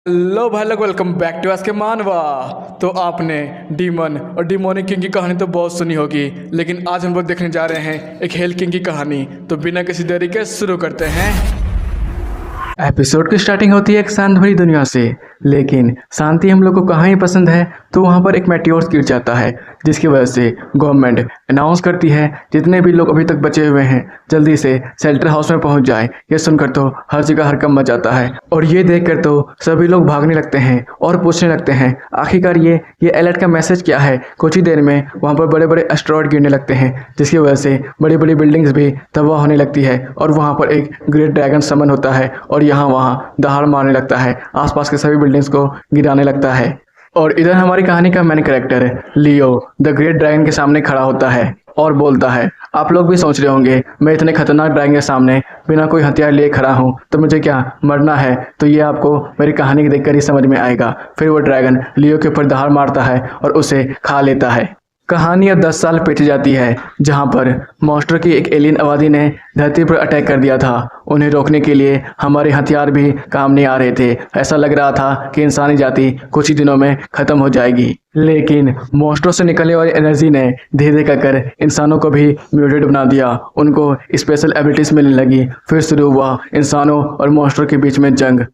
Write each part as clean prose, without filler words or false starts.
Hello भाई लोग, welcome back to आज के मानवा। तो आपने डीमन और डिमोनिक किंग की कहानी तो बहुत सुनी होगी, लेकिन आज हम लोग देखने जा रहे हैं एक हेल किंग की कहानी। तो बिना किसी देरी के शुरू करते हैं। एपिसोड की स्टार्टिंग होती है एक शांत भरी दुनिया से, लेकिन शांति हम लोग को कहाँ ही पसंद है। तो वहाँ पर एक मेटियोर गिर जाता है, जिसकी वजह से गवर्नमेंट अनाउंस करती है जितने भी लोग अभी तक बचे हुए हैं जल्दी से शेल्टर हाउस में पहुँच जाए। ये सुनकर तो हर जगह हड़कंप मच जाता है और ये देखकर तो सभी लोग भागने लगते हैं और पूछने लगते हैं आखिरकार ये अलर्ट का मैसेज क्या है। कुछ ही देर में वहाँ पर बड़े बड़े एस्टेरॉयड गिरने लगते हैं, जिसकी वजह से बड़ी बड़ी बिल्डिंग्स भी तबाह होने लगती है और वहाँ पर एक ग्रेट ड्रैगन समन होता है और यहाँ वहाँ दहाड़ मारने लगता है, आसपास के सभी बिल्डिंग्स को गिराने लगता है। और इधर हमारी कहानी का main character Leo the great dragon के सामने खड़ा होता है और बोलता है, आप लोग भी सोच रहे होंगे मैं इतने खतरनाक ड्रैगन के सामने बिना कोई हथियार लिए खड़ा हूँ तो मुझे क्या मरना है। तो ये आपको मेरी कहानी देखकर ही समझ में आएगा। फिर वो ड्रैगन लियो के ऊपर दहाड़ मारता है और उसे खा लेता है। कहानी अब 10 साल पीछे जाती है, जहाँ पर मॉन्स्टर की एक एलियन आबादी ने धरती पर अटैक कर दिया था। उन्हें रोकने के लिए हमारे हथियार भी काम नहीं आ रहे थे। ऐसा लग रहा था कि इंसानी जाति कुछ ही दिनों में ख़त्म हो जाएगी, लेकिन मॉन्स्टरों से निकलने वाली एनर्जी ने धीरे धीरे कर इंसानों को भी म्यूटेट बना दिया। उनको स्पेशल एबिलिटीज मिलने लगी। फिर शुरू हुआ इंसानों और मॉन्स्टर के बीच में जंग।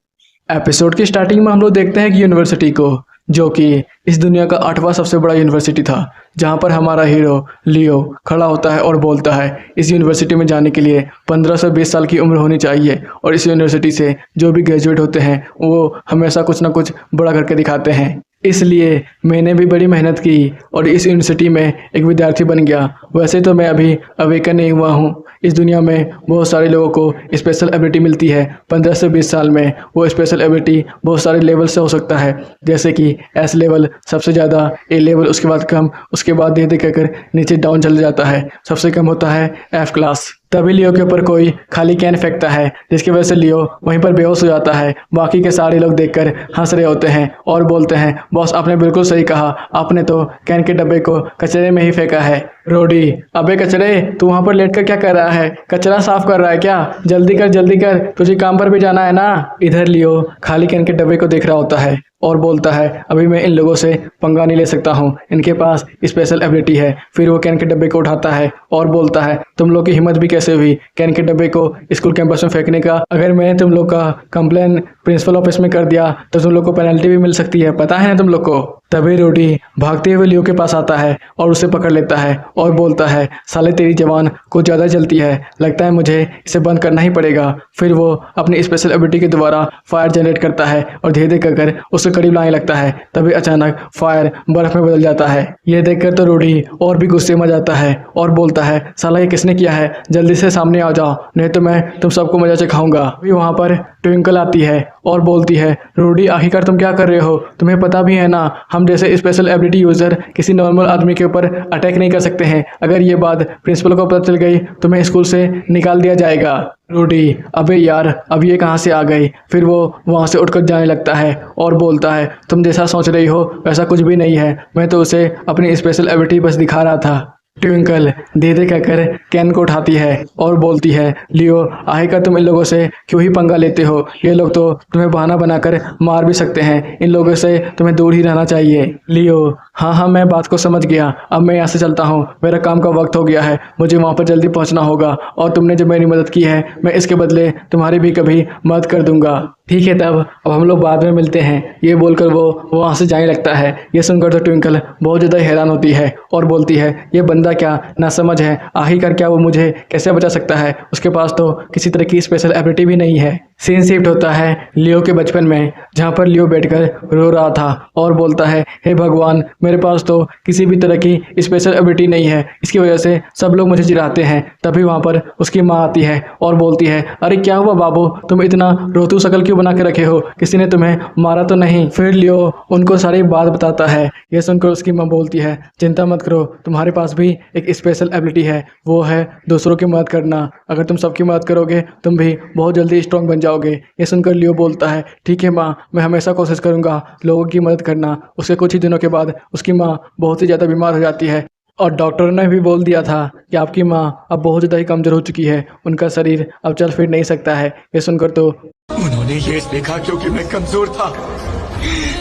एपिसोड की स्टार्टिंग में हम लोग देखते हैं कि यूनिवर्सिटी को, जो कि इस दुनिया का 8वां सबसे बड़ा यूनिवर्सिटी था, जहाँ पर हमारा हीरो लियो खड़ा होता है और बोलता है इस यूनिवर्सिटी में जाने के लिए 15 से 20 साल की उम्र होनी चाहिए और इस यूनिवर्सिटी से जो भी ग्रेजुएट होते हैं वो हमेशा कुछ ना कुछ बड़ा करके दिखाते हैं। इसलिए मैंने भी बड़ी मेहनत की और इस यूनिवर्सिटी में एक विद्यार्थी बन गया। वैसे तो मैं अभी अवेकन नहीं हुआ हूँ। इस दुनिया में बहुत सारे लोगों को स्पेशल एबिलिटी मिलती है। 15 से 20 साल में वो स्पेशल एबिलिटी बहुत सारे लेवल से हो सकता है, जैसे कि एस लेवल सबसे ज़्यादा, ए लेवल उसके बाद कम, उसके बाद धीरे धीरे कर निचे डाउन चल जाता है, सबसे कम होता है एफ क्लास। तभी लियो के ऊपर कोई खाली कैन फेंकता है, जिसकी वजह से लियो वहीं पर बेहोश हो जाता है। बाकी के सारे लोग देखकर हंस रहे होते हैं और बोलते हैं बॉस आपने बिल्कुल सही कहा, आपने तो कैन के डब्बे को कचरे में ही फेंका है। रोडी, अबे कचरे, तू वहाँ पर लेटकर क्या कर रहा है? कचरा साफ कर रहा है क्या? जल्दी कर, तुझे काम पर भी जाना है ना। इधर लियो खाली कैन के डब्बे को देख रहा होता है और बोलता है अभी मैं इन लोगों से पंगा नहीं ले सकता हूँ, इनके पास स्पेशल एबिलिटी है। फिर वो कैन के डब्बे को उठाता है और बोलता है तुम लोग की हिम्मत भी कैसे हुई कैन के डब्बे को स्कूल कैंपस में फेंकने का? अगर मैंने तुम लोग का कंप्लेन प्रिंसिपल ऑफिस में कर दिया तो तुम लोग को पेनल्टी भी मिल सकती है, पता है ना तुम लोग को। तभी रोडी भागते हुए लियो के पास आता है और उसे पकड़ लेता है और बोलता है साले तेरी जवान कुछ ज़्यादा जलती है, लगता है मुझे इसे बंद करना ही पड़ेगा। फिर वो अपनी स्पेशल एबिलिटी के द्वारा फायर जनरेट करता है और धीरे धीरे कर उसके करीब लाने लगता है। तभी अचानक फायर बर्फ में बदल जाता है। यह देखकर तो रोडी और भी गुस्से में जाता है और बोलता है साला ये किसने किया है, जल्दी से सामने आ जाओ नहीं तो मैं तुम सबको मजा चखाऊंगा। अभी वहाँ पर ट्विंकल आती है और बोलती है रोडी आखिरकार तुम क्या कर रहे हो? तुम्हें पता भी है ना हम जैसे स्पेशल एबिलिटी यूज़र किसी नॉर्मल आदमी के ऊपर अटैक नहीं कर सकते हैं। अगर ये बात प्रिंसिपल को पता चल गई तो मैं स्कूल से निकाल दिया जाएगा। रोडी, अबे यार अब ये कहाँ से आ गई? फिर वो वहाँ से उठकर जाने लगता है और बोलता है तुम जैसा सोच रही हो वैसा कुछ भी नहीं है, मैं तो उसे अपनी स्पेशल एबिलिटी बस दिखा रहा था। ट्विंकल धीरे कहकर कैन को उठाती है और बोलती है लियो आखिरकार तुम इन लोगों से क्यों ही पंगा लेते हो? ये लोग तो तुम्हें बहाना बनाकर मार भी सकते हैं, इन लोगों से तुम्हें दूर ही रहना चाहिए। लियो, हाँ मैं बात को समझ गया, अब मैं यहाँ से चलता हूँ, मेरा काम का वक्त हो गया है, मुझे वहाँ पर जल्दी पहुँचना होगा और तुमने जो मेरी मदद की है मैं इसके बदले तुम्हारी भी कभी मदद कर दूंगा। ठीक है तब अब हम लोग बाद में मिलते हैं। ये बोलकर वो वहाँ से जाने लगता है। ये सुनकर तो ट्विंकल बहुत ज़्यादा हैरान होती है और बोलती है ये बंदा क्या ना समझ है, आखिरकार क्या वो मुझे कैसे बचा सकता है? उसके पास तो किसी तरह की स्पेशल एबिलिटी भी नहीं है। सीन शिफ्ट होता है लियो के बचपन में, जहाँ पर लियो बैठकर रो रहा था और बोलता है हे भगवान मेरे पास तो किसी भी तरह की स्पेशल एबिलिटी नहीं है, इसकी वजह से सब लोग मुझे चिढ़ाते हैं। तभी वहाँ पर उसकी माँ आती है और बोलती है अरे क्या हुआ बाबू, तुम इतना रोतू शकल क्यों बना के रखे हो, किसी ने तुम्हें मारा तो नहीं? फिर लियो उनको सारी बात बताता है। यह सुनकर उसकी माँ बोलती है चिंता मत करो, तुम्हारे पास भी एक स्पेशल एबिलिटी है, वो है दूसरों की मदद करना। अगर तुम सबकी मदद करोगे तुम भी बहुत जल्दी स्ट्रॉन्ग बन जाओगे। ये सुनकर लियो बोलता है ठीक है माँ, मैं हमेशा कोशिश करूँगा लोगों की मदद करना। उसके कुछ ही दिनों के बाद उसकी माँ बहुत ही ज़्यादा बीमार हो जाती है और डॉक्टर ने भी बोल दिया था कि आपकी माँ अब बहुत ज़्यादा ही कमज़ोर हो चुकी है, उनका शरीर अब चल फिर नहीं सकता है। ये सुनकर तो उन्होंने ये देखा क्योंकि मैं कमजोर था।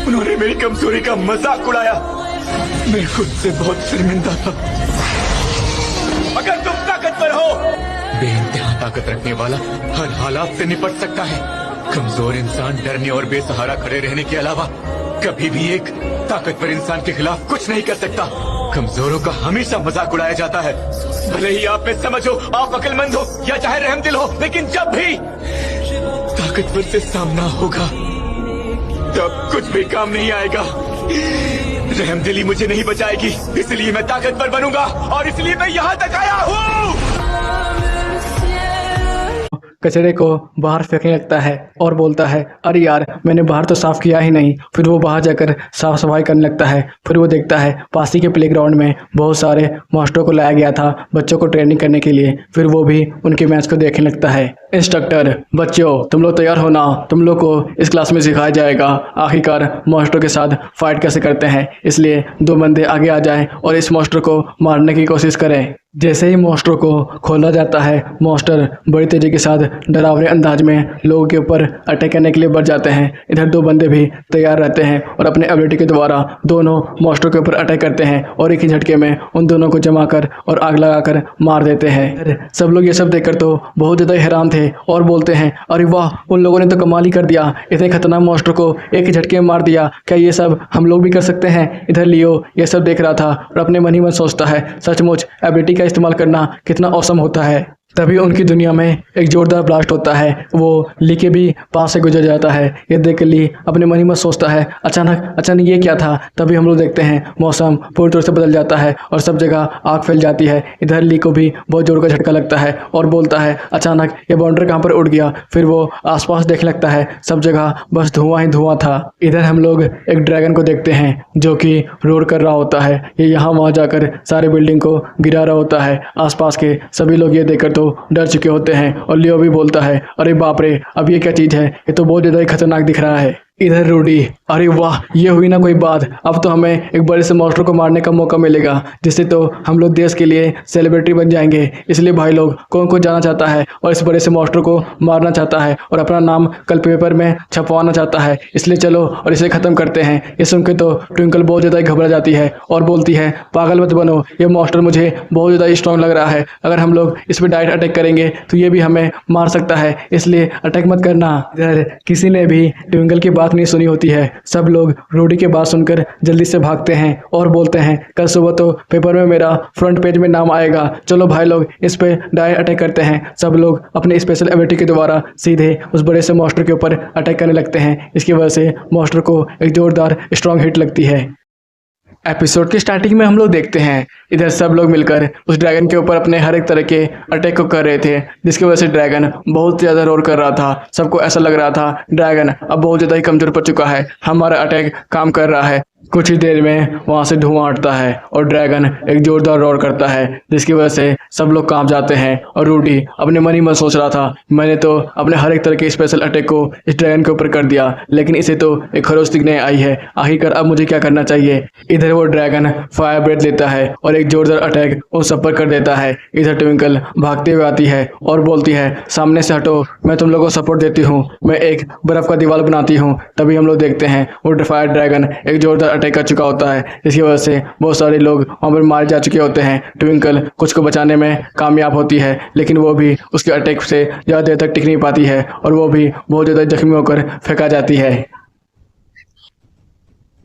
उन्होंने मेरी कमजोरी का मजाक उड़ाया। मैं खुद से बहुत शर्मिंदा था। अगर तुम ताकतवर हो, बेइंतहा ताकत रखने वाला हर हालात से निपट सकता है। कमजोर इंसान डरने और बेसहारा खड़े रहने के अलावा कभी भी एक ताकतवर इंसान के खिलाफ कुछ नहीं कर सकता। कमजोरों का हमेशा मजाक उड़ाया जाता है। भले ही आप में समझ हो, आप अक्लमंद हो या चाहे रहमदिल हो, लेकिन जब भी ताकतवर से सामना होगा तब कुछ भी काम नहीं आएगा। रहमदिली मुझे नहीं बचाएगी, इसलिए मैं ताकतवर बनूंगा और इसलिए मैं यहाँ तक आया हूँ। कचरे को बाहर फेंकने लगता है और बोलता है, अरे यार मैंने बाहर तो साफ़ किया ही नहीं। फिर वो बाहर जाकर साफ़ सफाई करने लगता है। फिर वो देखता है पास ही के प्लेग्राउंड में बहुत सारे मास्टरों को लाया गया था बच्चों को ट्रेनिंग करने के लिए। फिर वो भी उनके मैच को देखने लगता है। इंस्ट्रक्टर, बच्चों तुम लोग तैयार हो ना, तुम लोग को इस क्लास में सिखाया जाएगा आखिरकार मास्टरों के साथ फाइट कैसे करते हैं। इसलिए 2 बंदे आगे आ जाएं और इस मास्टर को मारने की कोशिश करें। जैसे ही मास्टर को खोला जाता है, मास्टर बड़ी तेजी के साथ डरावने अंदाज में लोगों के ऊपर अटैक करने के लिए बढ़ जाते हैं। इधर 2 बंदे भी तैयार रहते हैं और अपने एबिलिटी के द्वारा दोनों मास्टर के ऊपर अटैक करते हैं और एक ही झटके में उन दोनों को जमा कर और आग लगाकर मार देते हैं। सब लोग ये सब देखकर तो बहुत ज़्यादा हैरान थे और बोलते हैं, अरे वाह, उन लोगों ने तो कमाल ही कर दिया, इतने खतरनाक मास्टर को एक ही झटके में मार दिया। क्या ये सब हम लोग भी कर सकते हैं? इधर लियो ये सब देख रहा था और अपने मन ही मन सोचता है, सचमुच एबिलिटी का इस्तेमाल करना कितना औसम होता है। तभी उनकी दुनिया में एक जोरदार ब्लास्ट होता है। वो ली के भी पास से गुजर जाता है। ये देख कर ली अपने मन ही मन सोचता है, अचानक ये क्या था। तभी हम लोग देखते हैं मौसम पूरी तरह से बदल जाता है और सब जगह आग फैल जाती है। इधर ली को भी बहुत जोर का झटका लगता है और बोलता है, अचानक ये बाउंड्री कहाँ पर उड़ गया। फिर वो आसपास देखने लगता है, सब जगह बस धुआं ही धुआं था। इधर हम लोग एक ड्रैगन को देखते हैं जो कि रोर कर रहा होता है। ये यहाँ वहाँ जाकर सारे बिल्डिंग को गिरा रहा होता है। आसपास के सभी लोग ये देखकर तो डर चुके होते हैं और लियो भी बोलता है, अरे बाप रे, अब ये क्या चीज़ है, ये तो बहुत ज़्यादा ही खतरनाक दिख रहा है। इधर रूडी, अरे वाह, ये हुई ना कोई बात, अब तो हमें एक बड़े से मॉन्स्टर को मारने का मौका मिलेगा, जिससे तो हम लोग देश के लिए सेलिब्रिटी बन जाएंगे। इसलिए भाई लोग, कौन कौन जाना चाहता है और इस बड़े से मॉन्स्टर को मारना चाहता है और अपना नाम कल पेपर में छपवाना चाहता है, इसलिए चलो और इसे ख़त्म करते हैं। ये सुन के तो ट्विंकल बहुत ज़्यादा घबरा जाती है और बोलती है, पागल मत बनो, ये मॉन्स्टर मुझे बहुत ज़्यादा स्ट्रॉन्ग लग रहा है। अगर हम लोग इस पर डायरेक्ट अटैक करेंगे तो ये भी हमें मार सकता है, इसलिए अटैक मत करना। इधर किसी ने भी ट्विंकल की बात नहीं सुनी होती है। सब लोग रूडी की बात सुनकर जल्दी से भागते हैं और बोलते हैं, कल सुबह तो पेपर में मेरा फ्रंट पेज में नाम आएगा, चलो भाई लोग इस पे डायरेक्ट अटैक करते हैं। सब लोग अपने स्पेशल एबिलिटी के द्वारा सीधे उस बड़े से मॉन्स्टर के ऊपर अटैक करने लगते हैं। इसकी वजह से मॉन्स्टर को एक जोरदार स्ट्रॉन्ग हिट लगती है। एपिसोड की स्टार्टिंग में हम लोग देखते हैं इधर सब लोग मिलकर उस ड्रैगन के ऊपर अपने हर एक तरह के अटैक को कर रहे थे, जिसकी वजह से ड्रैगन बहुत ज़्यादा रोर कर रहा था। सबको ऐसा लग रहा था ड्रैगन अब बहुत ज़्यादा ही कमज़ोर पड़ चुका है, हमारा अटैक काम कर रहा है। कुछ ही देर में वहाँ से धुआं उठता है और ड्रैगन एक जोरदार रोर करता है, जिसकी वजह से सब लोग कांप जाते हैं। और रूडी अपने मन ही मन सोच रहा था, मैंने तो अपने हर एक तरह के स्पेशल अटैक को इस ड्रैगन के ऊपर कर दिया, लेकिन इसे तो एक खरोच दिखने आई है, आखिरकार अब मुझे क्या करना चाहिए। इधर वो ड्रैगन फायर ब्रेथ लेता है और एक जोरदार अटैक उन सब पर कर देता है। इधर ट्विंकल भागते हुए आती है और बोलती है, सामने से हटो, मैं तुम लोगों को सपोर्ट देती हूँ, मैं एक बर्फ का दीवार बनाती हूँ। तभी हम लोग देखते हैं वो फायर ड्रैगन एक जोरदार अटैक कर चुका होता है, जिसकी वजह से बहुत सारे लोग वहाँ पर मारे जा चुके होते हैं। ट्विंकल कुछ को बचाने में कामयाब होती है, लेकिन वो भी उसके अटैक से ज़्यादा देर तक टिक नहीं पाती है और वो भी बहुत ज़्यादा जख्मी होकर फेंका जाती है।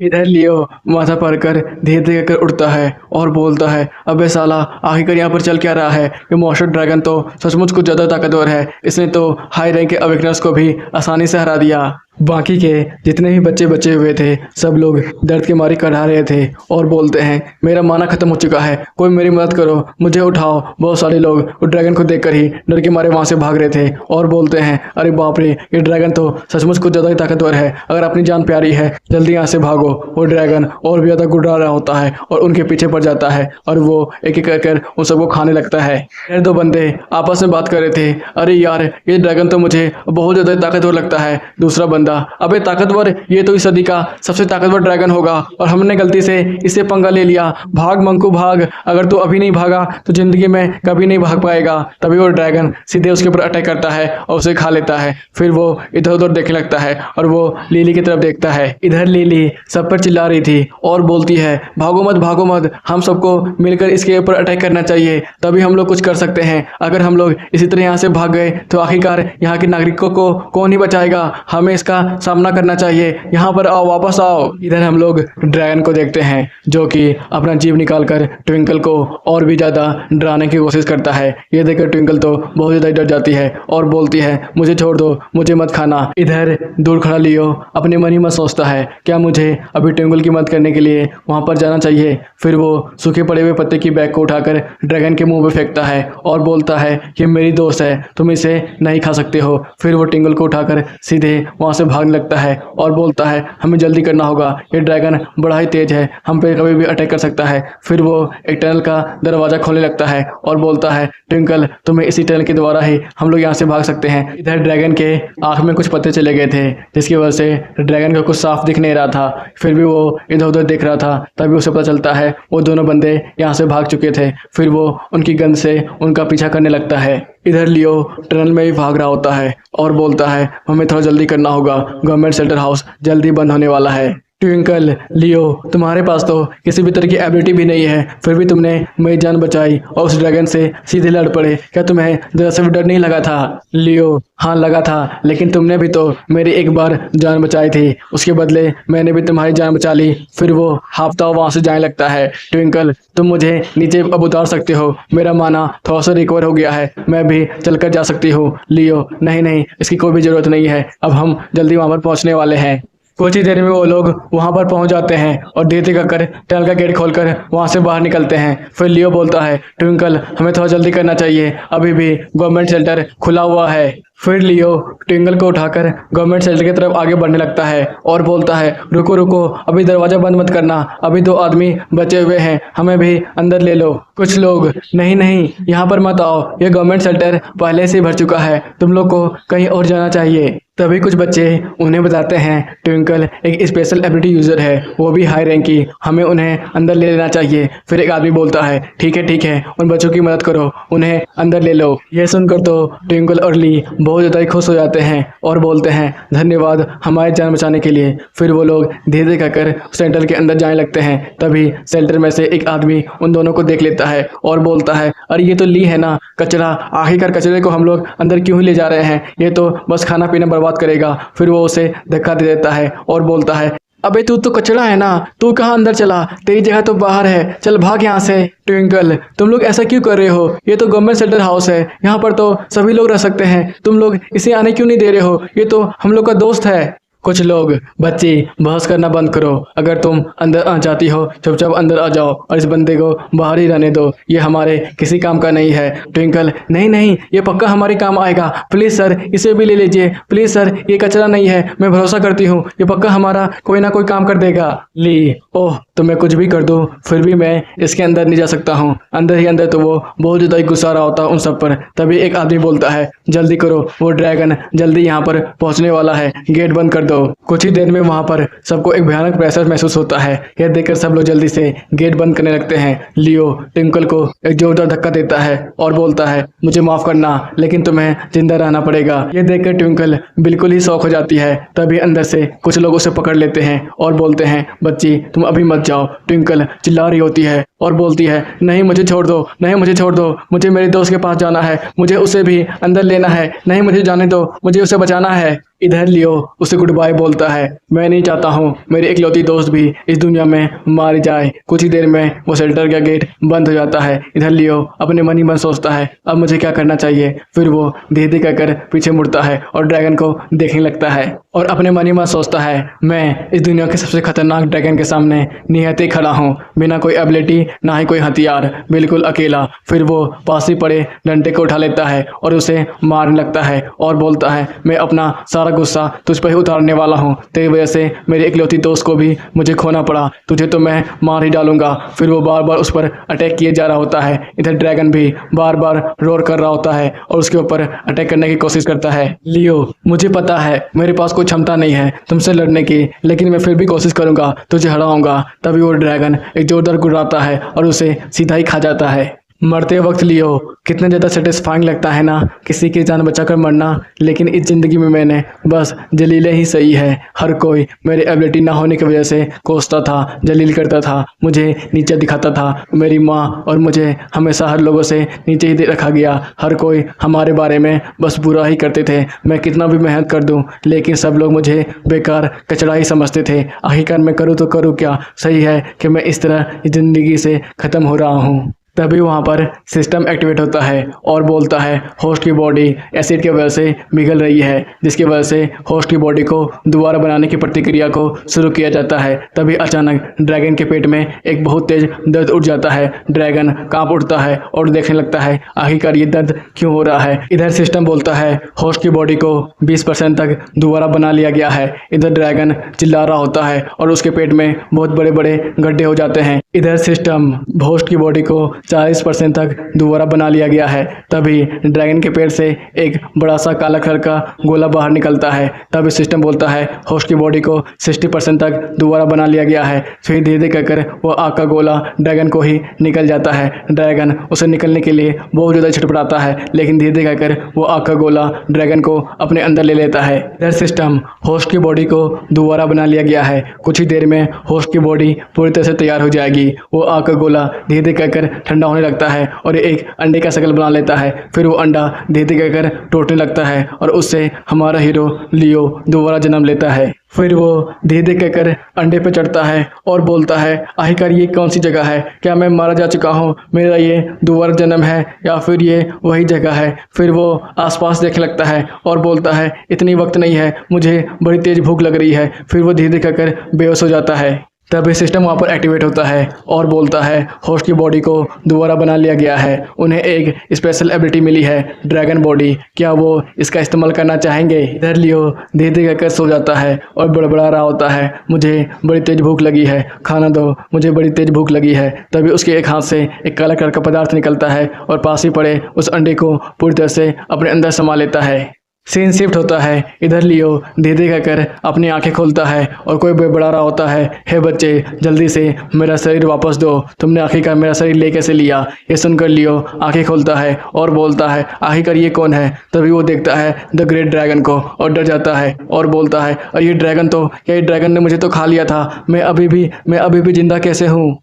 इधर लियो माथा पर कर धीरे धीरे कर उठता है और बोलता है, अबे साला, आखिरकार यहाँ पर चल क्या रहा है। ये मॉन्स्टर ड्रैगन तो सचमुच कुछ ज़्यादा ताकतवर है, इसने तो हाई रैंक के अवेकनर्स को भी आसानी से हरा दिया। बाकी के जितने भी बच्चे बचे हुए थे सब लोग दर्द के मारे कढ़ा रहे थे और बोलते हैं, मेरा माना खत्म हो चुका है, कोई मेरी मदद करो, मुझे उठाओ। बहुत सारे लोग वो ड्रैगन को देखकर ही डर के मारे वहाँ से भाग रहे थे और बोलते हैं, अरे बाप रे, ये ड्रैगन तो सचमुच कुछ ज़्यादा ही ताकतवर है, अगर अपनी जान प्यारी है जल्दी यहाँ से भागो। वो ड्रैगन और भी ज़्यादा गुर्रा रहा होता है और उनके पीछे पड़ जाता है और वो एक एक कर उन सबको खाने लगता है। फिर 2 बंदे आपस में बात कर रहे थे, अरे यार, ये ड्रैगन तो मुझे बहुत ज़्यादा ताकतवर लगता है। दूसरा बंदा, अबे ताकतवर, ये तो इस सदी का सबसे ताकतवर ड्रैगन होगा और हमने गलती से इससे पंगा ले लिया। भाग मंकू भाग, अगर तू अभी नहीं भागा तो जिंदगी में कभी नहीं भाग पाएगा। तभी वो ड्रैगन सीधे उसके ऊपर अटैक करता है और उसे खा लेता है। फिर वो इधर उधर देखने लगता है और वो लिली की तरफ देखता है। इधर लिली सब पर चिल्ला रही थी और बोलती है, भागो मत, हम सबको मिलकर इसके ऊपर अटैक करना चाहिए, तभी हम लोग कुछ कर सकते हैं। अगर हम लोग इसी तरह यहाँ से भाग गए तो आखिरकार यहाँ के नागरिकों को कौन ही बचाएगा। हमें इसका सामना करना चाहिए। यहाँ पर आओ, वापस आओ। इधर हम लोग ड्रैगन को देखते हैं जो कि अपना जीव निकालकर ट्विंकल को और भी ज़्यादा डराने की कोशिश करता है। ये देखकर ट्विंकल तो बहुत ज़्यादा डर जाती है और बोलती है, मुझे छोड़ दो, मुझे मत खाना। इधर दूर खड़ा लियो अपने मन ही में सोचता है, क्या मुझे अभी ट्विंकल की मदद करने के लिए वहाँ पर जाना चाहिए। फिर वो सूखे पड़े हुए पत्ते की बैग को उठाकर ड्रैगन के मुंह पे फेंकता है और बोलता है, ये मेरी दोस्त है, तुम इसे नहीं खा सकते हो। फिर वो ट्विंकल को उठाकर सीधे वहाँ से भागने लगता है और बोलता है, हमें जल्दी करना होगा, ये ड्रैगन बड़ा ही तेज है, हम पे कभी भी अटैक कर सकता है। फिर वो एक टनल का दरवाज़ा खोलने लगता है और बोलता है, ट्विंकल, तुम्हें इसी टनल के द्वारा ही हम लोग यहाँ से भाग सकते हैं। इधर ड्रैगन के आँख में कुछ पत्ते चले गए थे जिसकी वजह से ड्रैगन को कुछ साफ दिख नहीं रहा था। फिर भी वो इधर उधर देख रहा था। तभी उसे पता चलता है वो दोनों बंदे यहाँ से भाग चुके थे। फिर वो उनकी गन से उनका पीछा करने लगता है। इधर लियो टनल में ही भाग रहा होता है और बोलता है, हमें थोड़ा जल्दी करना होगा, गवर्नमेंट शेल्टर हाउस जल्दी बंद होने वाला है। ट्विंकल, लियो, तुम्हारे पास तो किसी भी तरह की एबिलिटी भी नहीं है, फिर भी तुमने मेरी जान बचाई और उस ड्रैगन से सीधे लड़ पड़े। क्या तुम्हें जरा से भी डर नहीं लगा था? लियो, हाँ लगा था, लेकिन तुमने भी तो मेरी एक बार जान बचाई थी, उसके बदले मैंने भी तुम्हारी जान बचा ली। फिर वो हाफता हुआ वहाँ से जाने लगता है। ट्विंकल, तुम मुझे नीचे अब उतार सकते हो, मेरा माना थोड़ा सा रिकवर हो गया है, मैं भी चलकर जा सकती हूँ। लियो, नहीं, इसकी कोई भी ज़रूरत नहीं है, अब हम जल्दी वहाँ पर पहुँचने वाले हैं। कुछ ही देर में वो लोग वहाँ पर पहुँच जाते हैं और धीरे कर टनल का गेट खोलकर वहाँ से बाहर निकलते हैं। फिर लियो बोलता है, ट्विंकल, हमें थोड़ा जल्दी करना चाहिए, अभी भी गवर्नमेंट शेल्टर खुला हुआ है। फिर लियो ट्विंकल को उठाकर गवर्नमेंट शेल्टर की तरफ आगे बढ़ने लगता है और बोलता है, रुको, अभी दरवाज़ा बंद मत करना, अभी 2 आदमी बचे हुए हैं, हमें भी अंदर ले लो। कुछ लोग, नहीं, यहाँ पर मत आओ, ये गवर्नमेंट शेल्टर पहले से भर चुका है, तुम लोग को कहीं और जाना चाहिए। तभी कुछ बच्चे उन्हें बताते हैं, ट्विंकल एक स्पेशल एबिलिटी यूज़र है, वो भी हाई रैंक की, हमें उन्हें अंदर ले लेना चाहिए। फिर एक आदमी बोलता है, ठीक है, उन बच्चों की मदद करो, उन्हें अंदर ले लो। यह सुनकर तो ट्विंकल और ली बहुत ज़्यादा खुश हो जाते हैं और बोलते हैं, धन्यवाद हमारी जान बचाने के लिए। फिर वो लोग धीरे कहकर सेंटर के अंदर जाने लगते हैं। तभी सेंटर में से एक आदमी उन दोनों को देख लेता है और बोलता है, अरे ये तो ली है ना, कचरा, आखिरकार कचरे को हम लोग अंदर क्यों ही ले जा रहे हैं, ये तो बस खाना पीना बर्बाद करेगा। फिर वो उसे धक्का दे देता है और बोलता है, अबे तू तो कचरा है ना, तू कहाँ अंदर चला, तेरी जगह तो बाहर है, चल भाग यहाँ से। ट्विंकल, तुम लोग ऐसा क्यों कर रहे हो, ये तो गवर्नमेंट शेल्टर हाउस है, यहाँ पर तो सभी लोग रह सकते हैं, तुम लोग इसे आने क्यों नहीं दे रहे हो, ये तो हम लोग का दोस्त है। कुछ लोग, बच्चे बहस करना बंद करो, अगर तुम अंदर आ जाती हो चुपचाप अंदर आ जाओ और इस बंदे को बाहर ही रहने दो, ये हमारे किसी काम का नहीं है। ट्विंकल, नहीं, ये पक्का हमारे काम आएगा, प्लीज़ सर इसे भी ले लीजिए, प्लीज़ सर ये कचरा नहीं है, मैं भरोसा करती हूँ ये पक्का हमारा कोई ना कोई काम कर देगा। ली, ओह तो मैं कुछ भी कर दूँ फिर भी मैं इसके अंदर नहीं जा सकता हूँ। अंदर ही अंदर तो वो बहुत ज़्यादा ही गुस्सा रहा होता उन सब पर। तभी एक आदमी बोलता है, जल्दी करो, वो ड्रैगन जल्दी यहाँ पर पहुँचने वाला है, गेट बंद कर दो। कुछ ही देर में वहां पर सबको एक भयानक प्रेशर महसूस होता है। यह देखकर सब लोग जल्दी से गेट बंद करने लगते हैं। लियो ट्विंकल को एक जोरदार धक्का देता है और बोलता है, मुझे माफ करना, लेकिन तुम्हें जिंदा रहना पड़ेगा। यह देखकर ट्विंकल बिल्कुल ही शॉक हो जाती है। तभी अंदर से कुछ लोग उसे पकड़ लेते हैं और बोलते हैं, बच्ची तुम अभी मत जाओ। ट्विंकल चिल्ला रही होती है और बोलती है, नहीं मुझे छोड़ दो, मुझे मेरे दोस्त के पास जाना है, मुझे उसे भी अंदर लेना है, नहीं मुझे जाने दो, मुझे उसे बचाना है। इधर लियो उसे गुड बाय बोलता है, मैं नहीं चाहता हूँ मेरी इकलौती दोस्त भी इस दुनिया में मार जाए। कुछ ही देर में वो शेल्टर का गेट बंद हो जाता है। इधर लियो अपने मन ही मन सोचता है, अब मुझे क्या करना चाहिए। फिर वो धीरे कहकर पीछे मुड़ता है और ड्रैगन को देखने लगता है और अपने मन ही मन सोचता है, मैं इस दुनिया के सबसे खतरनाक ड्रैगन के सामने निहत्थे खड़ा हूँ, बिना कोई एबिलिटी ना ही कोई हथियार, बिल्कुल अकेला। फिर वो पास ही पड़े डंडे को उठा लेता है और उसे मारने लगता है और बोलता है, मैं अपना सारा सारा गुस्सा तुझ पर ही उतारने वाला हूँ। तेरी वजह से मेरे इकलौती दोस्त को भी मुझे खोना पड़ा। तुझे तो मैं मार ही डालूंगा। फिर वो बार बार उस पर अटैक किए जा रहा होता है। इधर ड्रैगन भी बार बार रोर कर रहा होता है और उसके ऊपर अटैक करने की कोशिश करता है। लियो, मुझे पता है मेरे पास कोई क्षमता नहीं है तुमसे लड़ने की, लेकिन मैं फिर भी कोशिश करूंगा, तुझे हराऊंगा। तभी वो ड्रैगन एक जोरदार गुर्राता है और उसे सीधा ही खा जाता है। मरते वक्त लियो कितना ज़्यादा सेटिस्फाइंग लगता है ना, किसी की जान बचाकर मरना। लेकिन इस ज़िंदगी में मैंने बस जलीलें ही सही है। हर कोई मेरी एबिलिटी ना होने की वजह से कोसता था, जलील करता था, मुझे नीचे दिखाता था। मेरी माँ और मुझे हमेशा हर लोगों से नीचे ही रखा गया। हर कोई हमारे बारे में बस बुरा ही करते थे। मैं कितना भी मेहनत कर दूँ लेकिन सब लोग मुझे बेकार कचरा ही समझते थे। आखिरकार मैं करूँ तो करूँ क्या। सही है कि मैं इस तरह इस ज़िंदगी से ख़त्म हो रहा हूँ। तभी वहाँ पर सिस्टम एक्टिवेट होता है और बोलता है होस्ट की बॉडी एसिड की वजह से पिघल रही है, जिसकी वजह से होस्ट की बॉडी को दोबारा बनाने की प्रक्रिया को शुरू किया जाता है। तभी अचानक ड्रैगन के पेट में एक बहुत तेज दर्द उठ जाता है। ड्रैगन कांप उठता है और देखने लगता है आखिरकार ये दर्द क्यों हो रहा है। इधर सिस्टम बोलता है होस्ट की बॉडी को 20% तक दोबारा बना लिया गया है। इधर ड्रैगन चिल्ला रहा होता है और उसके पेट में बहुत बड़े बड़े गड्ढे हो जाते हैं। इधर सिस्टम होस्ट की बॉडी को 40% तक दोबारा बना लिया गया है। तभी ड्रैगन के पेट से एक बड़ा सा काला कलर का गोला बाहर निकलता है। तभी सिस्टम बोलता है होस्ट की बॉडी को 60% तक दोबारा बना लिया गया है। फिर धीरे धीरे कर वो आग का गोला ड्रैगन को ही निकल जाता है। ड्रैगन उसे निकलने के लिए बहुत ज़्यादा छटपटाता है, लेकिन धीरे धीरे कर वो आग का गोला ड्रैगन को अपने अंदर ले लेता है। इधर सिस्टम होस्ट की बॉडी को दोबारा बना लिया गया है। कुछ ही देर में होस्ट की बॉडी पूरी तरह से तैयार हो जाएगी। वो आग का गोला धीरे धीरे कर ठंडा होने लगता है और एक अंडे का शक्ल बना लेता है। फिर वो अंडा धीरे धीरे कर टूटने लगता है और उससे हमारा हीरो लियो दोबारा जन्म लेता है। फिर वो धीरे धीरे कर अंडे पे चढ़ता है और बोलता है आखिरकार ये कौन सी जगह है, क्या मैं मारा जा चुका हूँ, मेरा ये दोबारा जन्म है या फिर ये वही जगह है। फिर वो आसपास देखने लगता है और बोलता है इतनी वक्त नहीं है, मुझे बड़ी तेज़ भूख लग रही है। फिर वो धीरे धीरे कर बेहोश हो जाता है। तभी सिस्टम वहाँ पर एक्टिवेट होता है और बोलता है होस्ट की बॉडी को दोबारा बना लिया गया है। उन्हें एक स्पेशल एबिलिटी मिली है ड्रैगन बॉडी, क्या वो इसका इस्तेमाल करना चाहेंगे। इधर लियो धीरे धीरे कर सो जाता है और बड़बड़ा रहा होता है मुझे बड़ी तेज भूख लगी है, खाना दो, मुझे बड़ी तेज भूख लगी है। तभी उसके एक हाथ से एक काला कलर का पदार्थ निकलता है और पास ही पड़े उस अंडे को पूरी तरह से अपने अंदर समा लेता है। सीन शिफ्ट होता है। इधर लियो धीरे धीरे कर अपनी आंखें खोलता है और कोई बड़ा रहा होता है हे बच्चे जल्दी से मेरा शरीर वापस दो, तुमने आखिरकार मेरा शरीर ले कैसे लिया। ये सुनकर लियो आंखें खोलता है और बोलता है आखिरकार ये कौन है। तभी वो देखता है द ग्रेट ड्रैगन को और डर जाता है और बोलता है और ये ड्रैगन तो क्या, ये ड्रैगन ने मुझे तो खा लिया था, मैं अभी भी जिंदा कैसे हूँ।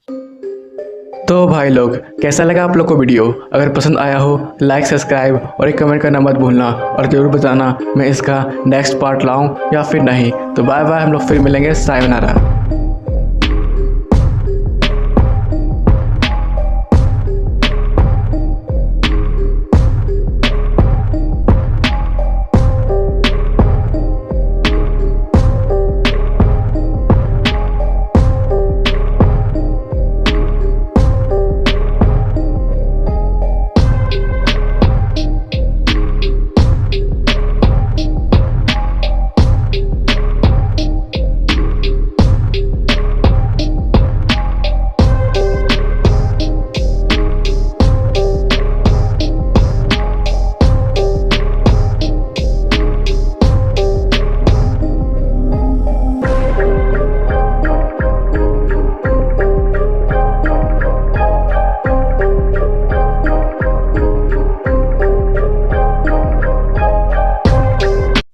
तो भाई लोग कैसा लगा आप लोग को वीडियो, अगर पसंद आया हो लाइक सब्सक्राइब और एक कमेंट करना मत भूलना और ज़रूर बताना मैं इसका नेक्स्ट पार्ट लाऊं या फिर नहीं। तो बाय बाय, हम लोग फिर मिलेंगे। सायोनारा।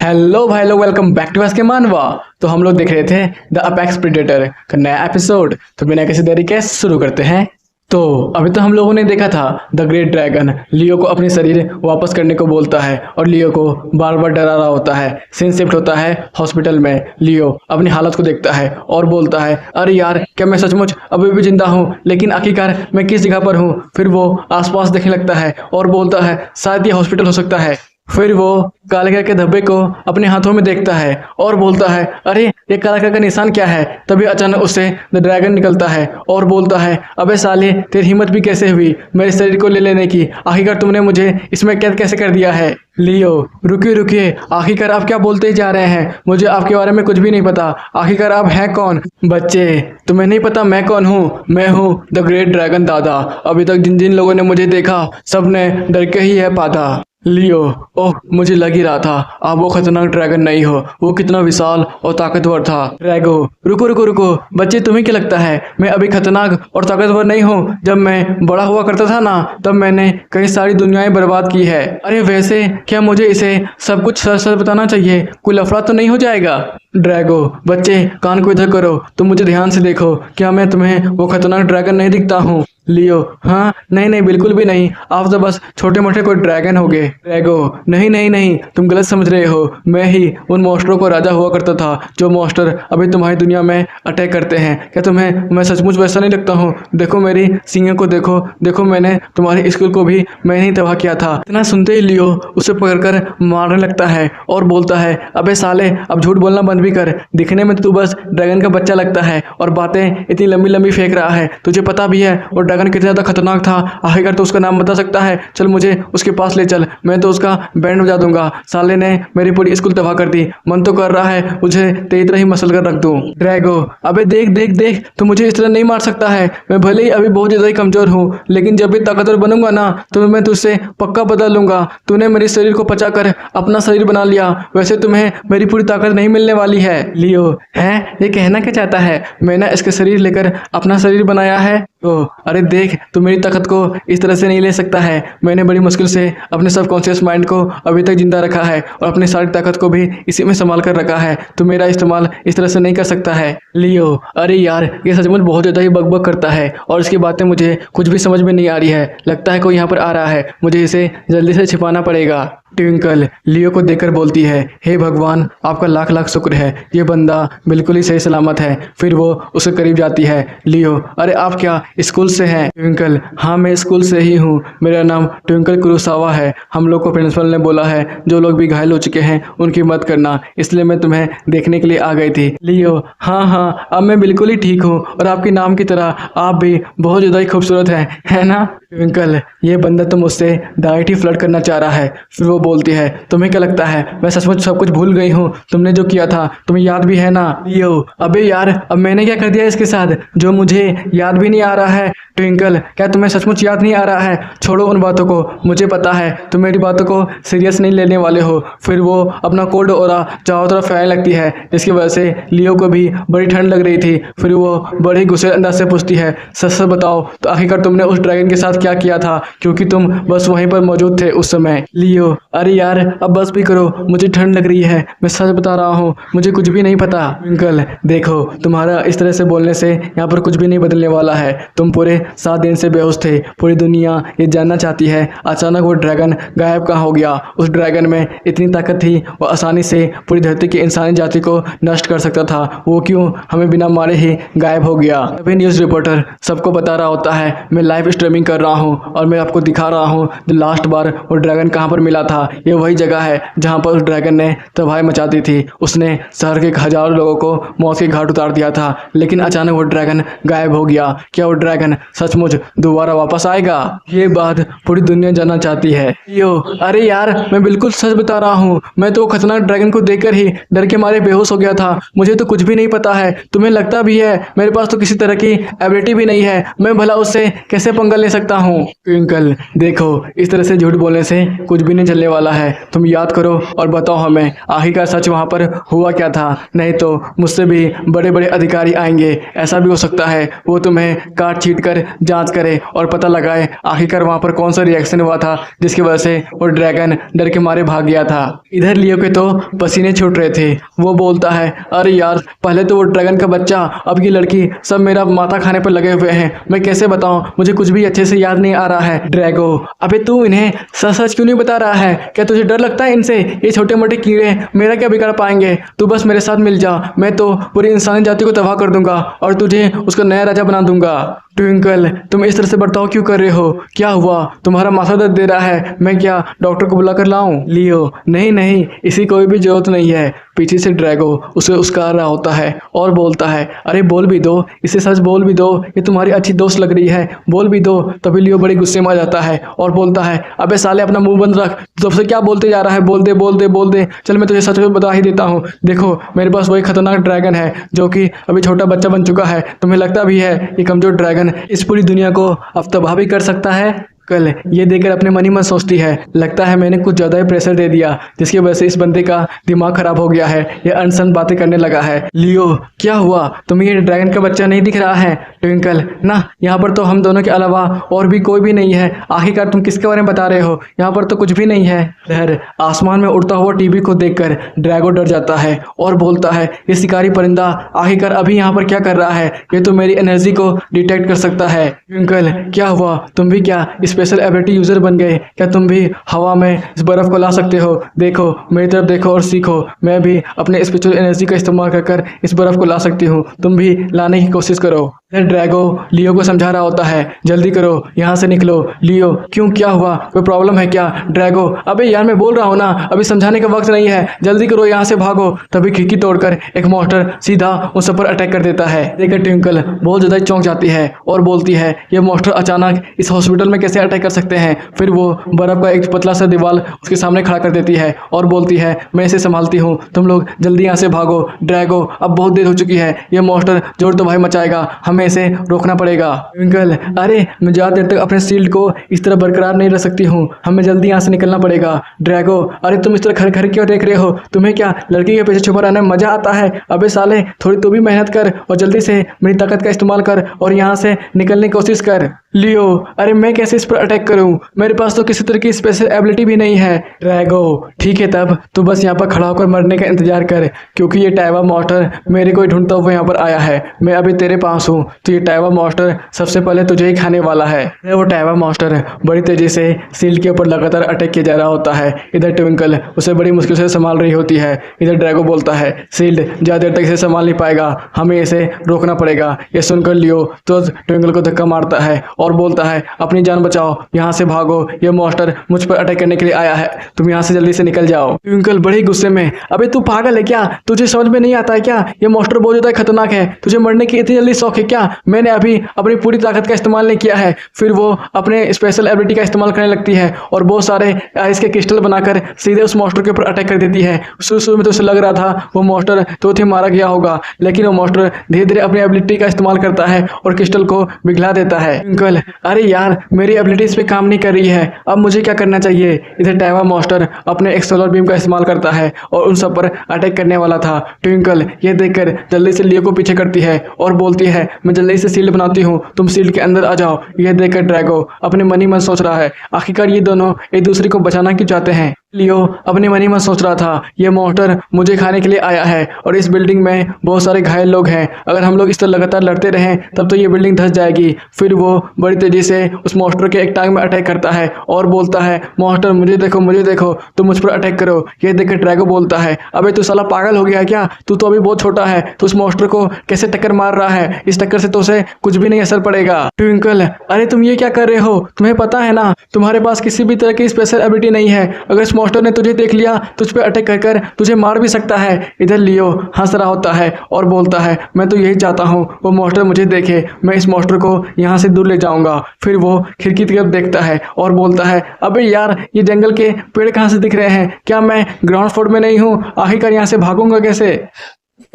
हेलो भाई लोग, वेलकम बैक टू एस के मानवा। तो हम लोग देख रहे थे द अपेक्स प्रेडेटर का नया एपिसोड। तो बिना किसी देरी के शुरू करते हैं। तो अभी तो हम लोगों ने देखा था द ग्रेट ड्रैगन लियो को अपने शरीर वापस करने को बोलता है और लियो को बार बार डरा रहा होता है। सीन शिफ्ट होता है हॉस्पिटल में। लियो अपनी हालत को देखता है और बोलता है अरे यार क्या मैं सचमुच अभी भी जिंदा हूँ, लेकिन आखिरकार मैं किस जगह पर हूँ। फिर वो आसपास देखने लगता है और बोलता है शायद ये हॉस्पिटल हो सकता है। फिर वो काले कलर के धब्बे को अपने हाथों में देखता है और बोलता है, अरे ये काला कलर का निशान क्या है। तभी अचानक उससे द ड्रैगन निकलता है और बोलता है, अबे साले तेरी हिम्मत भी कैसे हुई मेरे शरीर को ले लेने की। आखिरकार तुमने मुझे इसमें कैद कैसे कर दिया है। लियो रुकिए रुकिए, आखिरकार आप क्या बोलते जा रहे हैं। मुझे आपके बारे में कुछ भी नहीं पता। आखिरकार आप हैं कौन। बच्चे तुम्हें नहीं पता मैं कौन हूँ। मैं हूँ द ग्रेट ड्रैगन दादा। अभी तक जिन जिन लोगों ने मुझे देखा सबने डर के ही है पाता। लियो ओह मुझे लग ही रहा था आप वो खतरनाक ड्रैगन नहीं हो। वो कितना विशाल और ताकतवर था। ड्रैगो रुको रुको रुको, बच्चे तुम्हें क्या लगता है मैं अभी खतरनाक और ताकतवर नहीं हूँ। जब मैं बड़ा हुआ करता था ना तब मैंने कई सारी दुनियाएं बर्बाद की है। अरे वैसे क्या मुझे इसे सब कुछ सच सच बताना चाहिए, कोई लफड़ा तो नहीं हो जाएगा। ड्रैगो बच्चे कान को इधर करो, तुम मुझे ध्यान से देखो, क्या मैं तुम्हें वो खतरनाक ड्रैगन नहीं दिखता हूँ। लियो हाँ नहीं नहीं बिल्कुल भी नहीं, आप तो बस छोटे मोटे कोई ड्रैगन हो गए। ड्रैगो नहीं नहीं नहीं तुम गलत समझ रहे हो, मैं ही उन मॉन्स्टरों को राजा हुआ करता था जो मॉन्स्टर अभी तुम्हारी दुनिया में अटैक करते हैं। क्या तुम्हें मैं सचमुच वैसा नहीं लगता हूँ। देखो मेरी सींगों को देखो, देखो मैंने तुम्हारे स्कूल को भी मैंने ही तबाह किया था। इतना सुनते ही लियो उसे पकड़कर मारने लगता है और बोलता है, अबे साले अब झूठ बोलना बंद भी कर। दिखने में तो तू बस ड्रैगन का बच्चा लगता है और बातें इतनी लंबी लंबी फेंक रहा है। तुझे पता भी है और ड्रैगन कितना ज़्यादा खतरनाक था। आखिरकार तो उसका नाम बता सकता है। चल मुझे उसके पास ले चल, मैं तो उसका बैंड बजा दूंगा। साले ने मेरी पूरी स्कूल तबाह कर दी। मन तो कर रहा है मुझे तेरी तरह ही मसल कर रख दूं। ड्रैगो अबे देख देख देख, तू मुझे इस तरह नहीं मार सकता है। मैं भले ही अभी बहुत ज़्यादा ही कमज़ोर हूँ लेकिन जब भी ताकतवर बनूंगा ना तो मैं तुझसे पक्का बदल लूंगा। तूने मेरे शरीर को पचाकर अपना शरीर बना लिया, वैसे तुम्हें मेरी पूरी ताकत नहीं मिलने वाली है। लियो है ये कहना क्या चाहता है, मैंने इसके शरीर लेकर अपना शरीर बनाया है। ओह अरे देख तू मेरी ताकत को इस तरह से नहीं ले सकता है। मैंने बड़ी मुश्किल से अपने सबकॉन्शियस माइंड को अभी तक जिंदा रखा है और अपनी सारी ताकत को भी इसी में संभाल कर रखा है। तो मेरा इस्तेमाल इस तरह से नहीं कर सकता है। लियो अरे यार ये सचमुच बहुत ज़्यादा ही बकबक करता है और इसकी बातें मुझे कुछ भी समझ में नहीं आ रही है। लगता है कोई यहाँ पर आ रहा है, मुझे इसे जल्दी से छिपाना पड़ेगा। ट्विंकल लियो को देखकर बोलती है, हे भगवान आपका लाख लाख शुक्र है, ये बंदा बिल्कुल ही सही सलामत है। फिर वो उसके करीब जाती है। लियो अरे आप क्या स्कूल से हैं। ट्विंकल हाँ मैं स्कूल से ही हूँ, मेरा नाम ट्विंकल कुरुसावा है। हम लोग को प्रिंसिपल ने बोला है जो लोग भी घायल हो चुके हैं उनकी मदद करना, इसलिए मैं तुम्हें देखने के लिए आ गई थी। लियो हाँ हाँ अब मैं बिल्कुल ही ठीक हूँ और आपके नाम की तरह आप भी बहुत ज़्यादा ही खूबसूरत हैं, है ना। ट्विंकल ये बंदा तो मुझसे डायरेक्ट ही फ्लर्ट करना चाह रहा है। फिर वो बोलती है, तुम्हें क्या लगता है मैं सचमुच सब कुछ भूल गई हूँ, तुमने जो किया था तुम्हें याद भी है ना। लियो अबे यार अब मैंने क्या कर दिया इसके साथ जो मुझे याद भी नहीं आ रहा है। ट्विंकल क्या तुम्हें सचमुच याद नहीं आ रहा है। छोड़ो उन बातों को, मुझे पता है तुम मेरी बातों को सीरियस नहीं लेने वाले हो। फिर वो अपना कोल्ड ऑरा चारों तरफ फैलने लगती है जिसकी वजह से लियो को भी बड़ी ठंड लग रही थी। फिर वो बड़े गुस्से अंदाज से पूछती है, सच सच बताओ तो आखिरकार तुमने उस ड्रैगन के साथ क्या किया था, क्योंकि तुम बस वहीं पर मौजूद थे उस समय। लियो अरे यार अब बस भी करो, मुझे ठंड लग रही है, मैं सच बता रहा हूँ मुझे कुछ भी नहीं पता। ट्विंकल देखो तुम्हारा इस तरह से बोलने से यहाँ पर कुछ भी नहीं बदलने वाला है। तुम पूरे 7 दिन से बेहोश थे, पूरी दुनिया ये जानना चाहती है अचानक वो ड्रैगन गायब कहाँ हो गया। उस ड्रैगन में इतनी ताकत थी वो आसानी से पूरी धरती की इंसानी जाति को नष्ट कर सकता था, वो क्यों हमें बिना मारे ही गायब हो गया। अभी न्यूज़ रिपोर्टर सबको बता रहा होता है मैं लाइव स्ट्रीमिंग कर रहा हूँ और मैं आपको दिखा रहा हूँ लास्ट बार वो ड्रैगन कहाँ पर मिला था। ये वही जगह है जहाँ पर उस ड्रैगन ने तबाही मचा दी थी। उसने शहर के हजारों लोगों को मौत के घाट उतार दिया था, लेकिन अचानक वो ड्रैगन गायब हो गया। क्या वो ड्रैगन सचमुच दोबारा वापस आएगा, ये बात पूरी दुनिया जानना चाहती है। यो अरे यार मैं बिल्कुल सच बता रहा हूँ, मैं तो खतरनाक ड्रैगन को देखकर ही डर के मारे बेहोश हो गया था। मुझे तो कुछ भी नहीं पता है, तुम्हें लगता भी है मेरे पास तो किसी तरह की एबिलिटी भी नहीं है, मैं भला उससे कैसे पंगा ले सकता हूँ। ट्विंकल देखो इस तरह से झूठ बोलने से कुछ भी नहीं चलने वाला है, तुम याद करो और बताओ हमें आखिरकार सच वहाँ पर हुआ क्या था, नहीं तो मुझसे भी बड़े बड़े अधिकारी आएंगे। ऐसा भी हो सकता है वो तुम्हें काट छीट कर जांच करे और पता लगाए आखिरकार वहाँ पर कौन सा रिएक्शन हुआ था जिसकी वजह से वो ड्रैगन डर के मारे भाग गया था। इधर लियो के तो पसीने छूट रहे थे। वो बोलता है अरे यार पहले तो वो ड्रैगन का बच्चा अब ये लड़की सब मेरा माथा खाने पर लगे हुए हैं, मैं कैसे बताऊं, मुझे कुछ भी अच्छे से याद नहीं आ रहा है। ड्रैगो अबे तू इन्हें सच सच क्यों नहीं बता रहा है, क्या तुझे डर लगता है इनसे, ये छोटे मोटे कीड़े मेरा क्या बिगाड़ पाएंगे। तू बस मेरे साथ मिल जा, मैं तो पूरी इंसानी जाति को तबाह कर दूंगा और तुझे उसका नया राजा बना दूंगा। ट्विंकल, तुम इस तरह से बर्ताव क्यों कर रहे हो? क्या हुआ? तुम्हारा माथा दर्द दे रहा है? मैं क्या डॉक्टर को बुला कर लाऊं? लियो, नहीं नहीं, इसी कोई भी जरूरत नहीं है। पीछे से ड्रैगो उसे उस्कार रहा होता है और बोलता है, अरे बोल भी दो, इसे सच बोल भी दो, ये तुम्हारी अच्छी दोस्त लग रही है, बोल भी दो। तभी लियो बड़े गुस्से में आ जाता है और बोलता है, अबे साले अपना मुंह बंद रख, तुझसे क्या बोलते जा रहा है, बोल दे बोल दे बोल दे। चल मैं तुझे सच में बता ही देता हूँ, देखो मेरे पास वही खतरनाक ड्रैगन है जो कि अभी छोटा बच्चा बन चुका है। तुम्हें लगता भी है ये कमजोर ड्रैगन इस पूरी दुनिया को अब तबाह भी कर सकता है? कल ये देखकर अपने मन ही मन सोचती है, लगता है मैंने कुछ ज़्यादा ही प्रेशर दे दिया जिसकी वजह से इस बंदे का दिमाग खराब हो गया है, ये अनसन बातें करने लगा है। लियो, क्या हुआ? तुम्हें ये ड्रैगन का बच्चा नहीं दिख रहा है? ट्विंकल, ना यहाँ पर तो हम दोनों के अलावा और भी कोई भी नहीं है। आखिरकार तुम किसके बारे में बता रहे हो? यहाँ पर तो कुछ भी नहीं है। इधर आसमान में उड़ता हुआ टीवी को देखकर ड्रैगो डर जाता है और बोलता है, ये शिकारी परिंदा आखिरकार अभी यहाँ पर क्या कर रहा है? ये तो मेरी एनर्जी को डिटेक्ट कर सकता है। ट्विंकल, क्या हुआ? तुम भी क्या स्पेशल एबिलिटी यूजर बन गए? क्या तुम भी हवा में इस बर्फ को ला सकते हो? देखो मेरी तरफ देखो और सीखो, मैं भी अपने स्पेशल एनर्जी का इस्तेमाल कर इस बर्फ को ला सकती हूँ, तुम भी लाने की कोशिश करो। ड्रैगो लियो को समझा रहा होता है, जल्दी करो, यहाँ से निकलो। लियो, क्यों, क्या हुआ, कोई प्रॉब्लम है क्या? ड्रैगो, अबे यार मैं बोल रहा हूँ ना, अभी समझाने का वक्त नहीं है, जल्दी करो, यहाँ से भागो। तभी खिड़की तोड़कर एक मॉन्स्टर सीधा उन सब पर अटैक कर देता है। देखकर ट्विंकल बहुत ज़्यादा चौंक जाती है और बोलती है, ये मॉन्स्टर अचानक इस हॉस्पिटल में कैसे अटैक कर सकते हैं? फिर वो बर्फ का एक पतला सा दीवार उसके सामने खड़ा कर देती है और बोलती है, मैं इसे संभालती हूँ, तुम लोग जल्दी यहाँ से भागो। ड्रैगो, अब बहुत देर हो चुकी है, ये मॉन्स्टर जोर तो भाई मचाएगा, हमें इसे रोकना पड़ेगा। ट्विंकल, अरे मैं ज़्यादा देर तक अपने शील्ड को इस तरह बरकरार नहीं रख सकती हूँ, हमें जल्दी यहाँ से निकलना पड़ेगा। ड्रैगो, अरे तुम इस तरह खड़े खड़े क्यों देख रहे हो? तुम्हें क्या लड़की के पीछे छुपा रहने में मजा आता है? अबे साले, थोड़ी तो भी मेहनत कर और जल्दी से मेरी ताकत का इस्तेमाल कर और यहाँ से निकलने की कोशिश कर। लियो, अरे मैं कैसे इस पर अटैक करूं? मेरे पास तो किसी तरह की स्पेशल एबिलिटी भी नहीं है। ड्रैगो, ठीक है तब तू बस यहाँ पर खड़ा होकर मरने का इंतजार कर, क्योंकि ये टाइवा मॉन्स्टर मेरे को ही ढूंढता हुआ यहाँ पर आया है। मैं अभी तेरे पास हूँ, तो ये टाइवा मॉन्स्टर सबसे पहले तुझे ही खाने वाला है। वो टाइवा मॉन्स्टर बड़ी तेजी से सील के ऊपर लगातार अटैक किया जा रहा होता है। इधर ट्विंकल उसे बड़ी मुश्किल से संभाल रही होती है। इधर ड्रैगो बोलता है, सील्ड ज़्यादा देर तक इसे संभाल नहीं पाएगा, हमें इसे रोकना पड़ेगा। ये सुनकर लियो तो ट्विंकल को धक्का मारता है और बोलता है, अपनी जान बचाओ, यहाँ से भागो, ये मॉन्स्टर मुझ पर अटैक करने के लिए आया है, तुम यहाँ से जल्दी से निकल जाओ। ट्विंकल बड़े गुस्से में, अबे तू पागल है क्या? तुझे समझ में नहीं आता है क्या? ये मॉन्स्टर बहुत ज़्यादा खतरनाक है, तुझे मरने की इतनी जल्दी शौक है क्या? मैंने अभी अपनी पूरी ताकत का इस्तेमाल नहीं किया है। फिर वो अपने स्पेशल एबिलिटी का इस्तेमाल करने लगती है और बहुत सारे आइस के क्रिस्टल बनाकर सीधे उस मॉन्स्टर के ऊपर अटैक कर देती है। शुरू में तो उसे लग रहा था वो मॉन्स्टर तो थे मारा गया होगा, लेकिन वो मॉन्स्टर धीरे धीरे अपनी एबिलिटी का इस्तेमाल करता है और क्रिस्टल को पिघला देता है। ट्विंकल, अरे यार मेरी एबिलिटी इस पे काम नहीं कर रही है, अब मुझे क्या करना चाहिए? इधर टाइवा मॉन्स्टर अपने एक सोलर बीम का इस्तेमाल करता है और उन सब पर अटैक करने वाला था। ट्विंकल ये देखकर जल्दी से लियो को पीछे करती है और बोलती है, मैं जल्दी से शील्ड बनाती हूँ, तुम शील्ड के अंदर आ जाओ। यह देखकर ड्रैगो अपने मन ही मन सोच रहा है, आखिरकार ये दोनों एक दूसरे को बचाना क्यों चाहते हैं? लियो अपने मन ही मन सोच रहा था, ये मॉन्स्टर मुझे खाने के लिए आया है और इस बिल्डिंग में बहुत सारे घायल लोग हैं, अगर हम लोग इस तरह लगातार लड़ते रहें तब तो ये बिल्डिंग धंस जाएगी। फिर वो बड़ी तेजी से उस मॉन्स्टर के एक टांग में अटैक करता है और बोलता है, मॉन्स्टर मुझे देखो, तुम मुझ पर अटैक करो। ये देखकर ड्रैगो बोलता है, अबे तू साला पागल हो गया है क्या? तू तो अभी बहुत छोटा है, तो उस मॉन्स्टर को कैसे टक्कर मार रहा है? इस टक्कर से तो उसे कुछ भी नहीं असर पड़ेगा। ट्विंकल, अरे तुम ये क्या कर रहे हो? तुम्हें पता है ना तुम्हारे पास किसी भी तरह की स्पेशल एबिलिटी नहीं है, अगर इस मॉन्स्टर ने तुझे देख लिया तुझ पे अटैक कर तुझे मार भी सकता है। इधर लियो हंस रहा होता है और बोलता है, मैं तो यही चाहता हूँ वो मॉन्स्टर मुझे देखे, मैं इस मॉन्स्टर को यहाँ से दूर ले जाऊंगा। फिर वो खिड़की की तरफ देखता है और बोलता है, अबे यार ये जंगल के पेड़ कहाँ से दिख रहे हैं? क्या मैं ग्राउंड फ्लोर में नहीं हूँ? आखिरकार यहाँ से भागूंगा कैसे?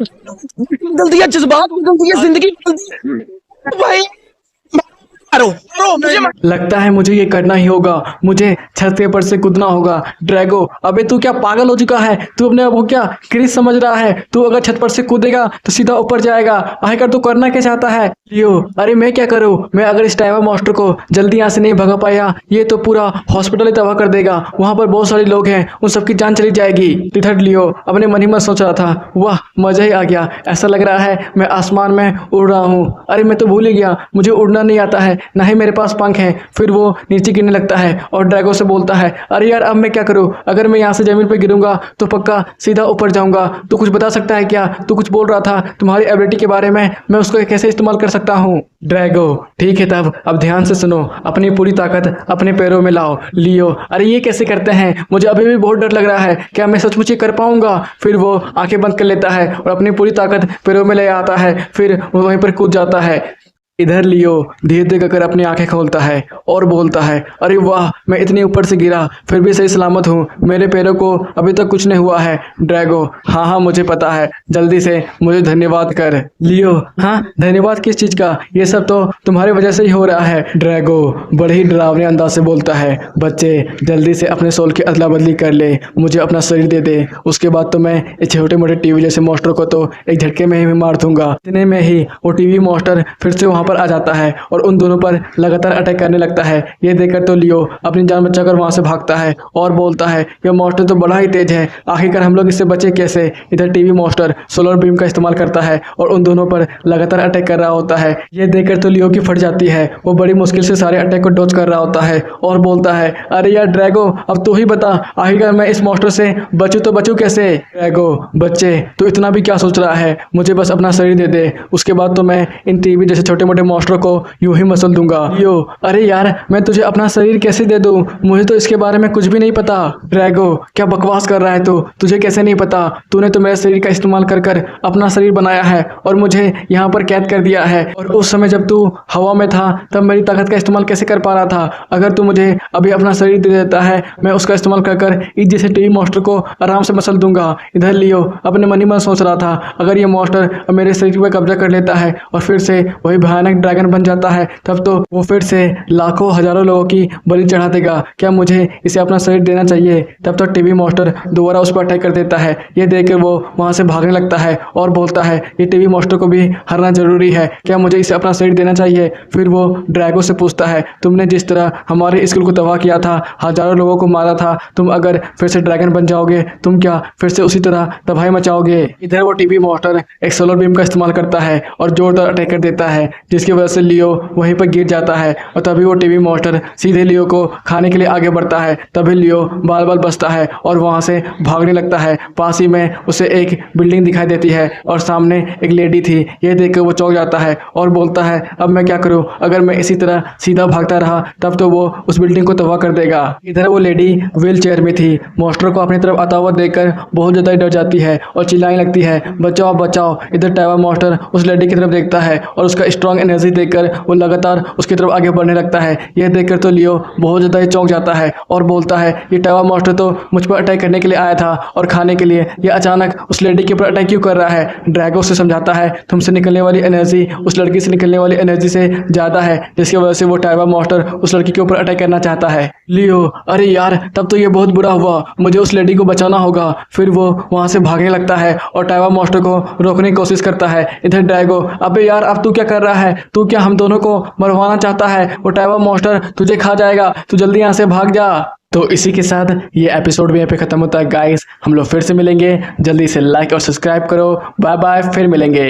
जल्दी जज्बात बदल दिए, जिंदगी बदल दी भाई। लगता है मुझे ये करना ही होगा, मुझे छत के ऊपर से कूदना होगा। ड्रैगो, अबे तू क्या पागल हो चुका है? तू अपने आप को क्या क्रिस समझ रहा है? तू अगर छत पर से कूदेगा तो सीधा ऊपर जाएगा, आखिरकार तू करना क्या चाहता है? लियो, अरे मैं क्या करूं? मैं अगर इस टाइवा मॉन्स्टर को जल्दी यहाँ से नहीं भगा पाया ये तो पूरा हॉस्पिटल ही तबाह कर देगा, वहाँ पर बहुत सारे लोग हैं, उन सबकी जान चली जाएगी। तिथर लियो अपने मन ही मन सोच रहा था, वाह मजा ही आ गया, ऐसा लग रहा है मैं आसमान में उड़ रहा हूँ। अरे मैं तो भूल ही गया, मुझे उड़ना नहीं आता है, ना ही मेरे मेरे पास पंख हैं। फिर वो नीचे गिरने लगता है और ड्रैगो से बोलता है, अरे यार अब मैं क्या करूँ, अगर मैं यहाँ से ज़मीन पर गिरूंगा तो पक्का सीधा ऊपर जाऊंगा। तू कुछ बता सकता है क्या? तू कुछ बोल रहा था तुम्हारी एबिलिटी के बारे में, मैं उसको कैसे इस्तेमाल कर सकता हूँ? ड्रैगो, ठीक है तब अब ध्यान से सुनो, अपनी पूरी ताकत अपने पैरों में लाओ। लियो, अरे ये कैसे करते हैं, मुझे अभी भी बहुत डर लग रहा है, क्या मैं सचमुच ये कर पाऊंगा? फिर वो आंखें बंद कर लेता है और अपनी पूरी ताकत पैरों में ले आता है, फिर वो वहीं पर कूद जाता है। इधर लियो धीरे धीरे कर अपनी आंखें खोलता है और बोलता है, अरे वाह, मैं इतने ऊपर से गिरा फिर भी सही सलामत हूँ, मेरे पैरों को अभी तक कुछ नहीं हुआ है। ड्रैगो, हाँ हाँ मुझे पता है, जल्दी से मुझे धन्यवाद कर। लियो, हाँ धन्यवाद किस चीज़ का, ये सब तो तुम्हारी वजह से ही हो रहा है। ड्रैगो बड़े ही डरावने अंदाज से बोलता है, बच्चे जल्दी से अपने सोल की अदला बदली कर ले, मुझे अपना शरीर दे दे, उसके बाद तो मैं इस छोटे मोटे टीवी जैसे मॉन्स्टर को तो एक झटके में ही मार दूंगा। इतने में ही वो टीवी मॉन्स्टर फिर से वहाँ पर आ जाता है और उन दोनों पर लगातार अटैक करने लगता है। ये देखकर तो लियो अपनी जान बचाकर वहां से भागता है और बोलता है, यह मॉन्स्टर तो बड़ा ही तेज है, आखिरकार हम लोग इससे बचे कैसे? इधर टीवी मॉन्स्टर सोलर बीम का इस्तेमाल करता है और उन दोनों पर लगातार अटैक कर रहा होता है। ये देखकर तो लियो की फट जाती है, वो बड़ी मुश्किल से सारे अटैक को डॉज कर रहा होता है और बोलता है, अरे यार ड्रैगो, अब तू ही बता, आखिरकार मैं इस मॉन्स्टर से बचूं तो बचूं कैसे? ड्रैगो, बच्चे तू इतना भी क्या सोच रहा है, मुझे बस अपना शरीर दे दे, उसके बाद तो मैं इन टीवी जैसे छोटे मोटे मॉन्स्टर को यूं ही मसल दूंगा। लियो, अरे यार मैं तुझे अपना शरीर कैसे दे दूं, मुझे तो इसके बारे में कुछ भी नहीं पता। ड्रैगो, क्या बकवास कर रहा है तू, तुझे कैसे नहीं पता? तूने तो मेरे शरीर का इस्तेमाल कर कर अपना शरीर बनाया है और मुझे यहाँ पर कैद कर दिया है, और उस समय जब तू हवा में था तब मेरी ताकत का इस्तेमाल कैसे कर पा रहा था? अगर तू मुझे अभी अपना शरीर दे देता है, मैं उसका इस्तेमाल कर कर इस जैसे टीवी मॉन्स्टर को आराम से मसल दूंगा। इधर लियो अपने मन ही मन सोच रहा था, अगर ये मॉन्स्टर मेरे शरीर पर कब्जा कर लेता है और फिर से वही भयानक ड्रैगन बन जाता है, तब तो वो फिर से लाखों हजारों लोगों की बलि चढ़ा देगा। क्या मुझे इसे अपना शरीर देना चाहिए? तब तो टीवी मॉन्स्टर दोबारा उस पर अटैक कर देता है। ये देखकर वो वहां से भागने लगता है और बोलता है, ये टीवी मॉन्स्टर को भी हरना जरूरी है, क्या मुझे इसे अपना शरीर देना चाहिए? फिर वो ड्रैगो से पूछता है, तुमने जिस तरह हमारे स्कूल को तबाह किया था, हजारों लोगों को मारा था, तुम अगर फिर से ड्रैगन बन जाओगे, तुम क्या फिर से उसी तरह तबाही मचाओगे? इधर वो टीवी मॉन्स्टर एक सोलर बीम का इस्तेमाल करता है और जोरदार अटैक कर देता है, जिसकी वजह से लियो वहीं पर गिर जाता है और तभी वो टीवी मॉन्स्टर सीधे लियो को खाने के लिए आगे बढ़ता है। तभी लियो बाल बाल बचता है और वहां से भागने लगता है। पास ही में उसे एक बिल्डिंग दिखाई देती है और सामने एक लेडी थी। ये देखकर वो चौंक जाता है और बोलता है, अब मैं क्या करूं, अगर मैं इसी तरह सीधा भागता रहा तब तो वो उस बिल्डिंग को तबाह कर देगा। इधर वो लेडी व्हील चेयर में थी, मॉन्स्टर को अपनी तरफ आता हुआ देखकर बहुत ज्यादा डर जाती है और चिल्लाने लगती है, बचाओ बचाओ। इधर टाइवा मॉन्स्टर उस लेडी की तरफ देखता है और उसका स्ट्रॉन्ग एनर्जी देखकर वो लगातार उसकी तरफ आगे बढ़ने लगता है। यह देखकर तो लियो बहुत ज़्यादा ही चौंक जाता है और बोलता है, ये टाइवा मॉन्स्टर तो मुझ पर अटैक करने के लिए आया था और खाने के लिए, ये अचानक उस लेडी के ऊपर अटैक क्यों कर रहा है? ड्रैगो से समझाता है, तुमसे निकलने वाली एनर्जी उस लड़की से निकलने वाली एनर्जी से ज़्यादा है, जिसकी वजह से वो टाइवा मॉन्स्टर उस लड़की के ऊपर अटैक करना चाहता है। लियो, अरे यार तब तो ये बहुत बुरा हुआ, मुझे उस लेडी को बचाना होगा। फिर वो वहाँ से भागने लगता है और टाइवा मॉन्स्टर को रोकने की कोशिश करता है। इधर ड्रैगो, अबे यार अब तू क्या कर रहा है, तू क्या हम दोनों को मरवाना चाहता है? वो टाइवा मॉन्स्टर तुझे खा जाएगा, तू जल्दी यहाँ से भाग जा। तो इसी के साथ ये एपिसोड भी यहाँ पे खत्म होता है गाइस, हम लोग फिर से मिलेंगे, जल्दी से लाइक और सब्सक्राइब करो। बाय बाय, फिर मिलेंगे।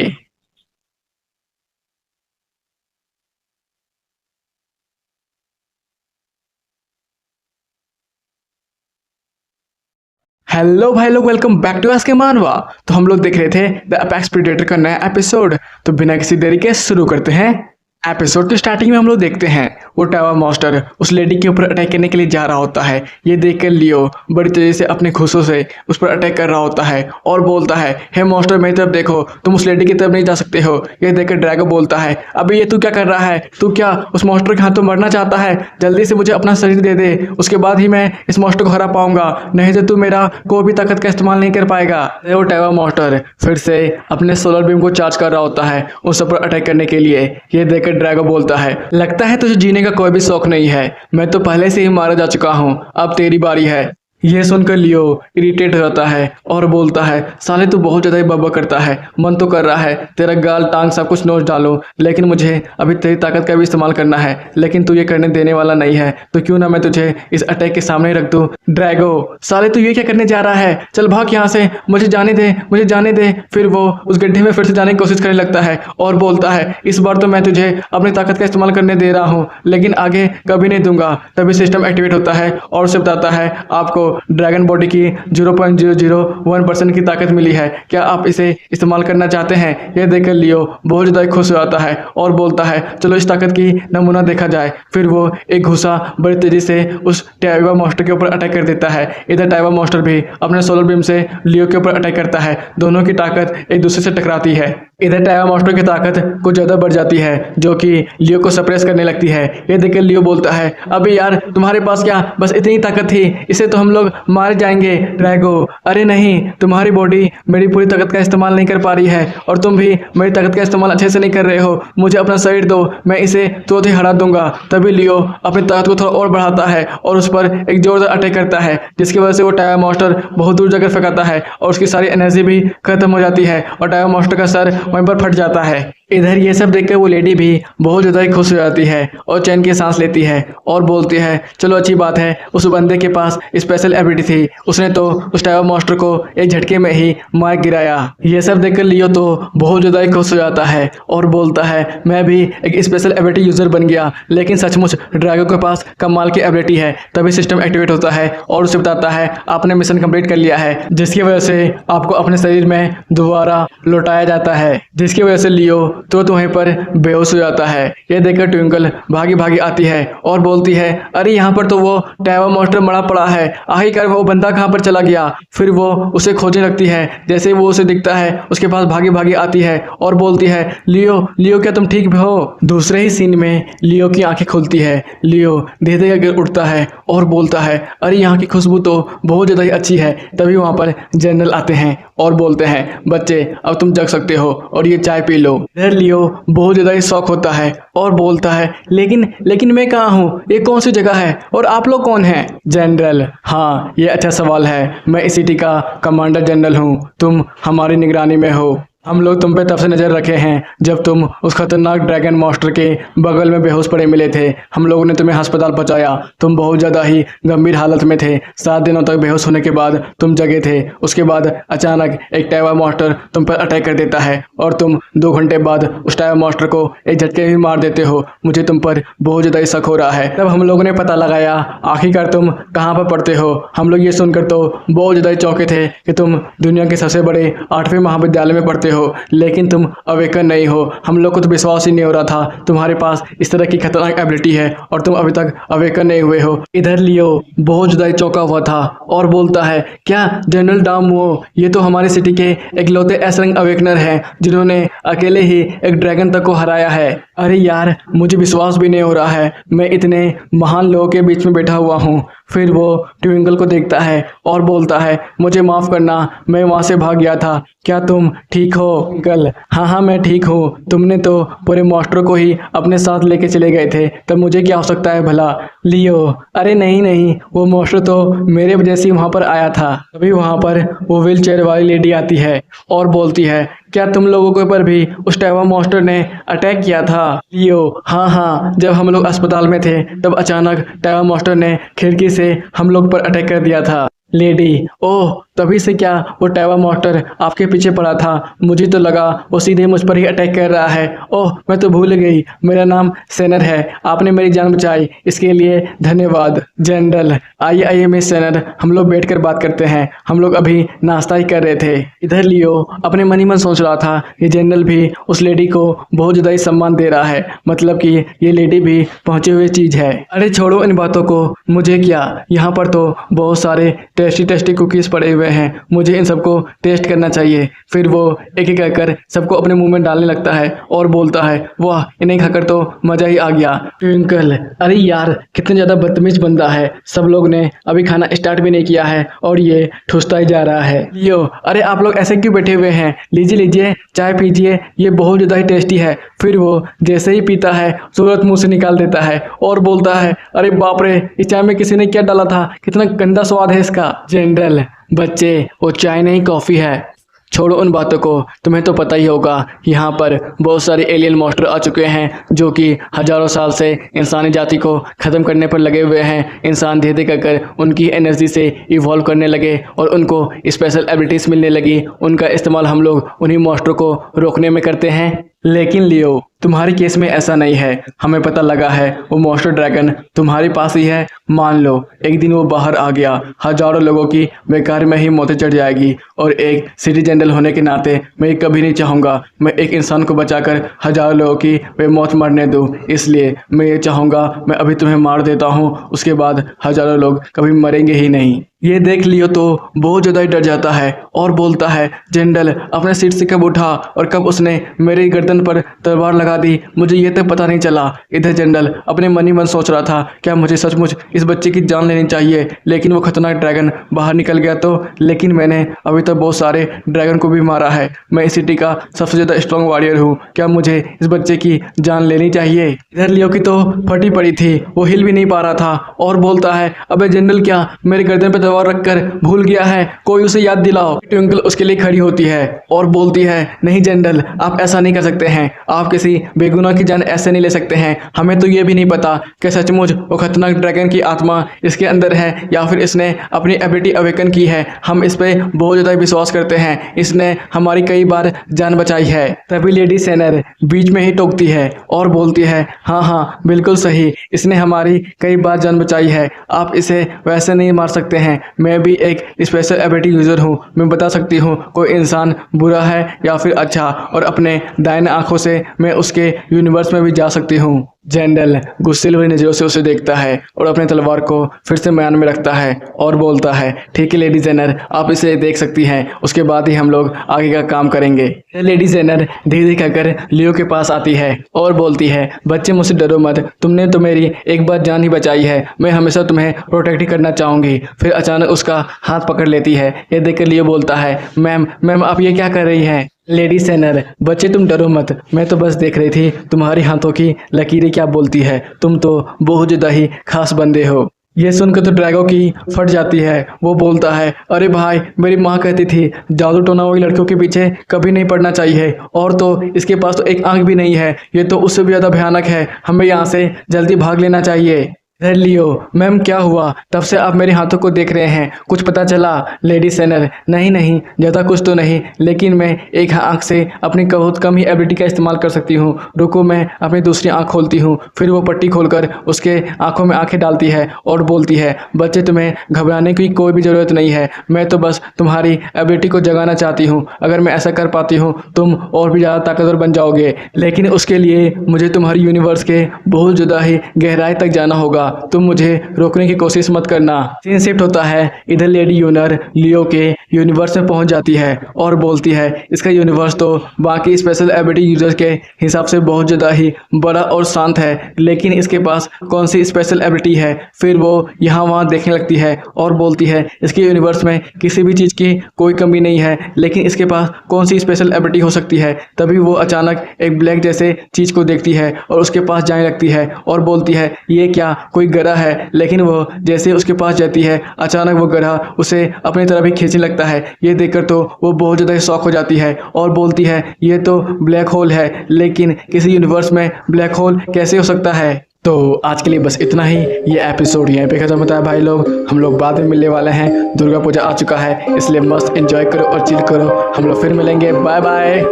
हेलो भाई लोग, वेलकम बैक टू आस्क मानवा। तो हम लोग देख रहे थे द अपेक्स प्रेडेटर का नया एपिसोड, तो बिना किसी देरी के शुरू करते हैं। एपिसोड की स्टार्टिंग में हम लोग देखते हैं वो टाइवा मॉन्स्टर उस लेडी के ऊपर अटैक करने के लिए जा रहा होता है। ये देखकर लियो बड़ी तेजी से अपने घुसों से उस पर अटैक कर रहा होता है और बोलता है, हे मॉन्स्टर मेरी तरफ देखो, तुम उस लेडी की तरफ नहीं जा सकते हो। ये देखकर ड्रैगो बोलता है, अबे ये तू क्या कर रहा है, तू क्या उस मॉन्स्टर के हाथों मरना चाहता है? जल्दी से मुझे अपना शरीर दे दे, उसके बाद ही मैं इस मॉन्स्टर को हरा पाऊंगा, नहीं तो तू मेरा कोई भी ताकत का इस्तेमाल नहीं कर पाएगा। वो टाइवा मॉन्स्टर फिर से अपने सोलर बीम को चार्ज कर रहा होता है उस पर अटैक करने के लिए। ये देखकर ड्रैगो बोलता है, लगता है तुझे जीने का कोई भी शौक नहीं है, मैं तो पहले से ही मारा जा चुका हूँ, अब तेरी बारी है। ये सुनकर लियो इरिटेट हो जाता है और बोलता है, साले तू बहुत ज़्यादा ही बब्बर करता है, मन तो कर रहा है तेरा गाल टांग सब कुछ नोच डालूं, लेकिन मुझे अभी तेरी ताकत का भी इस्तेमाल करना है, लेकिन तू ये करने देने वाला नहीं है, तो क्यों ना मैं तुझे इस अटैक के सामने रख दूं। ड्रैगो, साले तू ये क्या करने जा रहा है, चल भाग यहाँ से, मुझे जाने दे, मुझे जाने दे। फिर वो उस गड्ढे में फिर से जाने की कोशिश करने लगता है और बोलता है, इस बार तो मैं तुझे अपनी ताकत का इस्तेमाल करने दे रहा हूँ, लेकिन आगे कभी नहीं दूंगा। तभी सिस्टम एक्टिवेट होता है और उसे बताता है, आपको ड्रैगन बॉडी की 0.001% की ताकत मिली है, क्या आप इसे इस्तेमाल करना चाहते हैं। यह देखकर लियो बहुत ज़्यादा खुश हो जाता है और बोलता है, चलो इस ताकत की नमूना देखा जाए। फिर वो एक घुसा बड़ी तेजी से उस टाइवा मॉन्स्टर के ऊपर अटैक कर देता है। इधर टाइवा मॉन्स्टर भी अपने सोलर बीम से लियो के ऊपर अटैक करता है। दोनों की ताकत एक दूसरे से टकराती है। इधर टाइवा मॉन्स्टर की ताकत कुछ ज़्यादा बढ़ जाती है, जो कि लियो को सप्रेस करने लगती है। ये देखकर लियो बोलता है, अबे यार तुम्हारे पास क्या बस इतनी ताकत थी, इसे तो हम लोग मार जाएंगे। ड्रैगो, अरे नहीं, तुम्हारी बॉडी मेरी पूरी ताकत का इस्तेमाल नहीं कर पा रही है और तुम भी मेरी ताकत का इस्तेमाल अच्छे से नहीं कर रहे हो, मुझे अपना शरीर दो, मैं इसे तुरंत ही हरा दूंगा। तभी लियो अपनी ताकत को थोड़ा और बढ़ाता है और उस पर एक जोरदार अटैक करता है, जिसकी वजह से वो टाइवा मॉन्स्टर बहुत दूर जाकर फेंकाता है और उसकी सारी एनर्जी भी खत्म हो जाती है और टाइवा मॉन्स्टर का सर वहीं पर फट जाता है। इधर ये सब देखकर वो लेडी भी बहुत ज़्यादा ही खुश हो जाती है और चैन की सांस लेती है और बोलती है, चलो अच्छी बात है, उस बंदे के पास स्पेशल एबिलिटी थी, उसने तो उस टाइवा मॉन्स्टर को एक झटके में ही मार गिराया। ये सब देखकर लियो तो बहुत ज़्यादा ही खुश हो जाता है और बोलता है, मैं भी एक स्पेशल एबिलिटी यूज़र बन गया, लेकिन सचमुच ड्रैगो के पास कमाल की एबिलिटी है। तभी सिस्टम एक्टिवेट होता है और उसे बताता है, आपने मिशन कंप्लीट कर लिया है, जिसकी वजह से आपको अपने शरीर में दोबारा लौटाया जाता है, जिसकी वजह से लियो तो वहीं पर बेहोश हो जाता है। यह देखकर ट्विंकल भागी भागी आती है और बोलती है, अरे यहाँ पर तो वो टाइवा मॉन्स्टर मरा पड़ा है, आखिरकार वो बंदा कहाँ पर चला गया। फिर वो उसे खोजने लगती है, जैसे वो उसे दिखता है उसके पास भागी भागी आती है और बोलती है, लियो लियो क्या तुम ठीक हो। दूसरे ही सीन में लियो की आंखें खुलती है। लियो धीरे धीरे गिर उठता है और बोलता है, अरे यहाँ की खुशबू तो बहुत ज़्यादा ही अच्छी है। तभी वहाँ पर जनरल आते हैं और बोलते हैं, बच्चे अब तुम जग सकते हो और ये चाय पी लो। इधर लियो बहुत ज़्यादा ही शौक होता है और बोलता है, लेकिन मैं कहाँ हूँ, ये कौन सी जगह है और आप लोग कौन हैं। जनरल, हाँ ये अच्छा सवाल है, मैं इस सिटी का कमांडर जनरल हूँ, तुम हमारी निगरानी में हो। हम लोग तुम पे तब से नज़र रखे हैं जब तुम उस खतरनाक ड्रैगन मॉन्स्टर के बगल में बेहोश पड़े मिले थे। हम लोगों ने तुम्हें अस्पताल पहुंचाया, तुम बहुत ज़्यादा ही गंभीर हालत में थे। 7 दिनों तक बेहोश होने के बाद तुम जगे थे। उसके बाद अचानक एक टाइवा मॉन्स्टर तुम पर अटैक कर देता है और तुम 2 घंटे बाद उस टाइवा मॉन्स्टर को एक झटके में मार देते हो। मुझे तुम पर बहुत ज़्यादा ही शक हो रहा है। तब हम लोगों ने पता लगाया आखिरकार तुम कहाँ पर पढ़ते हो। हम लोग ये सुनकर तो बहुत ज़्यादा ही चौंके थे कि तुम दुनिया के सबसे बड़े 8वें महाविद्यालय में पढ़ते हो, लेकिन तुम अवेकन नहीं हो। हम लोग को तो विश्वास ही नहीं हो रहा था तुम्हारे पास इस तरह की खतरनाक एबिलिटी है और तुम अभी तक अवेकन नहीं हुए हो। इधर लियो बहुत ज़्यादा चौंका हुआ था और बोलता है, क्या जनरल डामवो, ये तो हमारी सिटी के इकलौते एस रैंक अवेकनर हैं जिन्होंने अकेले ही एक ड्रैगन तक को हराया है। अरे यार मुझे विश्वास भी नहीं हो रहा है, मैं इतने महान लोगों के बीच में बैठा हुआ हूँ। फिर वो ट्विंकल को देखता है और बोलता है, मुझे माफ़ करना, मैं वहाँ से भाग गया था। क्या तुम ठीक हो ट्विंकल? हाँ मैं ठीक हूँ। तुमने तो पूरे मॉन्स्टर को ही अपने साथ लेके चले गए थे, तब मुझे क्या हो सकता है भला। लियो, अरे नहीं, वो मॉन्स्टर तो मेरे वजह से वहाँ पर आया था। तभी वहाँ पर वो व्हील चेयर वाली लेडी आती है और बोलती है, क्या तुम लोगों के ऊपर भी उस टाइवा मॉन्स्टर ने अटैक किया था। लियो, हाँ जब हम लोग अस्पताल में थे तब अचानक टाइवा मॉन्स्टर ने खिड़की से हम लोग पर अटैक कर दिया था। लेडी, ओह तभी से क्या वो टाइवा मॉन्स्टर आपके पीछे पड़ा था? मुझे तो लगा वो सीधे मुझ पर ही अटैक कर रहा है। ओह मैं तो भूल गई, मेरा नाम सेनर है, आपने मेरी जान बचाई, इसके लिए धन्यवाद। जनरल, आइए मिस सेनर, हम लोग बैठकर बात करते हैं, हम लोग अभी नाश्ता ही कर रहे थे। इधर लियो अपने मन ही मन सोच रहा था कि जनरल भी उस लेडी को बहुत ज़्यादा ही सम्मान दे रहा है, मतलब कि ये लेडी भी पहुंची हुई चीज़ है। अरे छोड़ो इन बातों को, मुझे क्या, यहाँ पर तो बहुत सारे टेस्टी कुकीज़ पड़े हुए हुए हैं, मुझे इन सबको टेस्ट करना चाहिए। फिर वो एक एक कर सबको अपने मुंह में डालने लगता है और बोलता है, वाह इन्हें खाकर तो मज़ा ही आ गया। ट्विंकल, अरे यार कितना ज़्यादा बदतमीज बंदा है, सब लोग ने अभी खाना स्टार्ट भी नहीं किया है और ये ठुसता ही जा रहा है। लियो, अरे आप लोग ऐसे क्यों बैठे हुए हैं, लीजिए लीजिए चाय पीजिए, ये बहुत ज़्यादा ही टेस्टी है। फिर वो जैसे ही पीता है सूरत मुंह से निकाल देता है और बोलता है, अरे बाप रे, इस चाय में किसी ने क्या डाला था, कितना गंदा स्वाद है इसका। जनरल, बच्चे वो चाय नहीं कॉफ़ी है, छोड़ो उन बातों को, तुम्हें तो पता ही होगा यहाँ पर बहुत सारे एलियन मॉन्स्टर आ चुके हैं जो कि हजारों साल से इंसानी जाति को ख़त्म करने पर लगे हुए हैं। इंसान धीरे धीरे कर उनकी एनर्जी से इवॉल्व करने लगे और उनको स्पेशल एबिलिटीज़ मिलने लगी। उनका इस्तेमाल हम लोग उन्हीं मॉन्स्टर को रोकने में करते हैं। लेकिन लियो, तुम्हारे केस में ऐसा नहीं है, हमें पता लगा है वो मॉन्स्टर ड्रैगन तुम्हारे पास ही है। मान लो एक दिन वो बाहर आ गया, हजारों लोगों की बेकार में ही मौतें चढ़ जाएगी और एक सिटी जनरल होने के नाते मैं कभी नहीं चाहूँगा मैं एक इंसान को बचाकर हजारों लोगों की वे मौत मरने दूँ। इसलिए मैं ये चाहूँगा मैं अभी तुम्हें मार देता हूँ, उसके बाद हजारों लोग कभी मरेंगे ही नहीं। ये देख लियो तो बहुत ज़्यादा ही डर जाता है और बोलता है, जनरल अपने सीट से कब उठा और कब उसने मेरी गर्दन पर तलवार लगा दी, मुझे ये तक पता नहीं चला। इधर जनरल अपने मन ही मन सोच रहा था, क्या मुझे सचमुच इस बच्चे की जान लेनी चाहिए, लेकिन वो खतरनाक ड्रैगन बाहर निकल गया तो। लेकिन मैंने अभी तक बहुत सारे ड्रैगन को भी मारा है, मैं इस सिटी का सबसे ज़्यादा स्ट्रॉन्ग वॉरियर हूँ, क्या मुझे इस बच्चे की जान लेनी चाहिए। इधर लियो की तो फटी पड़ी थी, वो हिल भी नहीं पा रहा था और बोलता है, अबे जनरल क्या मेरे गर्दन पर तलवार रखकर भूल गया है, कोई उसे याद दिलाओ। ट्विंकल उसके लिए खड़ी होती है और बोलती है, नहीं जनरल आप ऐसा नहीं कर सकते हैं, आप किसी बेगुनाह की जान ऐसे नहीं ले सकते हैं। हमें तो ये भी नहीं पता कि सचमुच वो खतरनाक ड्रैगन की आत्मा इसके अंदर है या फिर इसने अपनी एबिलिटी अवेकन की है। हम इस पे बहुत ज़्यादा विश्वास करते हैं, इसने हमारी कई बार जान बचाई है। तभी लेडी सेनर बीच में ही टोकती है और बोलती है, हाँ हाँ बिल्कुल सही, इसने हमारी कई बार जान बचाई है, आप इसे वैसे नहीं मार सकते हैं। मैं भी एक स्पेशल एबिलिटी यूज़र हूँ, मैं बता सकती हूँ कोई इंसान बुरा है या फिर अच्छा, और अपने दाहिने आंखों से मैं उसके यूनिवर्स में भी जा सकती हूँ। जनरल गुस्से भरी नज़रों से उसे देखता है और अपने तलवार को फिर से म्यान में रखता है और बोलता है, ठीक है लेडी जेनर, आप इसे देख सकती हैं, उसके बाद ही हम लोग आगे का काम करेंगे। लेडी जेनर धीरे धीरे कहकर लियो के पास आती है और बोलती है, बच्चे मुझसे डरो मत, तुमने तो मेरी एक बार जान ही बचाई है, मैं हमेशा तुम्हें प्रोटेक्ट ही करना चाहूँगी। फिर अचानक उसका हाथ पकड़ लेती है। यह देखकर लियो बोलता है, मैम मैम आप ये क्या कर रही हैं। लेडी सेनर, बच्चे तुम डरो मत, मैं तो बस देख रही थी तुम्हारी हाथों की लकीरें क्या बोलती है, तुम तो बहुत ज़्यादा ही खास बंदे हो। ये सुनकर तो ड्रैगो की फट जाती है, वो बोलता है, अरे भाई मेरी माँ कहती थी जादू टोना वाली लड़कियों के पीछे कभी नहीं पड़ना चाहिए, और तो इसके पास तो एक आंख भी नहीं है, ये तो उससे भी ज़्यादा भयानक है, हमें यहाँ से जल्दी भाग लेना चाहिए। इधर लियो, मैम क्या हुआ, तब से आप मेरे हाथों को देख रहे हैं, कुछ पता चला। लेडी सेनर, नहीं नहीं ज़्यादा कुछ तो नहीं, लेकिन मैं एक आंख से अपनी बहुत कम ही एबिलिटी का इस्तेमाल कर सकती हूँ, रुको मैं अपनी दूसरी आंख खोलती हूँ। फिर वो पट्टी खोलकर उसके आंखों में आंखें डालती है और बोलती है, बच्चे तुम्हें घबराने की कोई भी ज़रूरत नहीं है, मैं तो बस तुम्हारी एबिलिटी को जगाना चाहती हूँ, अगर मैं ऐसा कर पाती हूँ तुम और भी ज़्यादा ताकतवर बन जाओगे, लेकिन उसके लिए मुझे तुम्हारी यूनिवर्स के बहुत ज़्यादा ही गहराई तक जाना होगा, तुम मुझे रोकने की कोशिश मत करना। सीन शिफ्ट होता है, इधर लेडी यूनर लियो के यूनिवर्स में पहुंच जाती है और बोलती है, इसका यूनिवर्स तो बाकी स्पेशल एबिलिटी यूजर के हिसाब से बहुत ज़्यादा ही बड़ा और शांत है, लेकिन इसके पास कौन सी स्पेशल एबिलिटी है। फिर वो यहाँ वहाँ देखने लगती है और बोलती है, इसके यूनिवर्स में किसी भी चीज़ की कोई कमी नहीं है, लेकिन इसके पास कौन सी स्पेशल एबिलिटी हो सकती है। तभी वो अचानक एक ब्लैक जैसे चीज़ को देखती है और उसके पास जाने लगती है और बोलती है, ये क्या कोई गधा है। लेकिन वो जैसे उसके पास जाती है अचानक वो गधा उसे अपनी तरफ ही खींचने लगता है। ये देखकर तो वो बहुत ज़्यादा शॉक हो जाती है और बोलती है, ये तो ब्लैक होल है, लेकिन किसी यूनिवर्स में ब्लैक होल कैसे हो सकता है। तो आज के लिए बस इतना ही, ये एपिसोड यहीं पे खत्म होता है भाई लोग, हम लोग बाद में मिलने वाले हैं, दुर्गा पूजा आ चुका है, इसलिए मस्त एंजॉय करो और चिल करो, हम लोग फिर मिलेंगे, बाय बाय।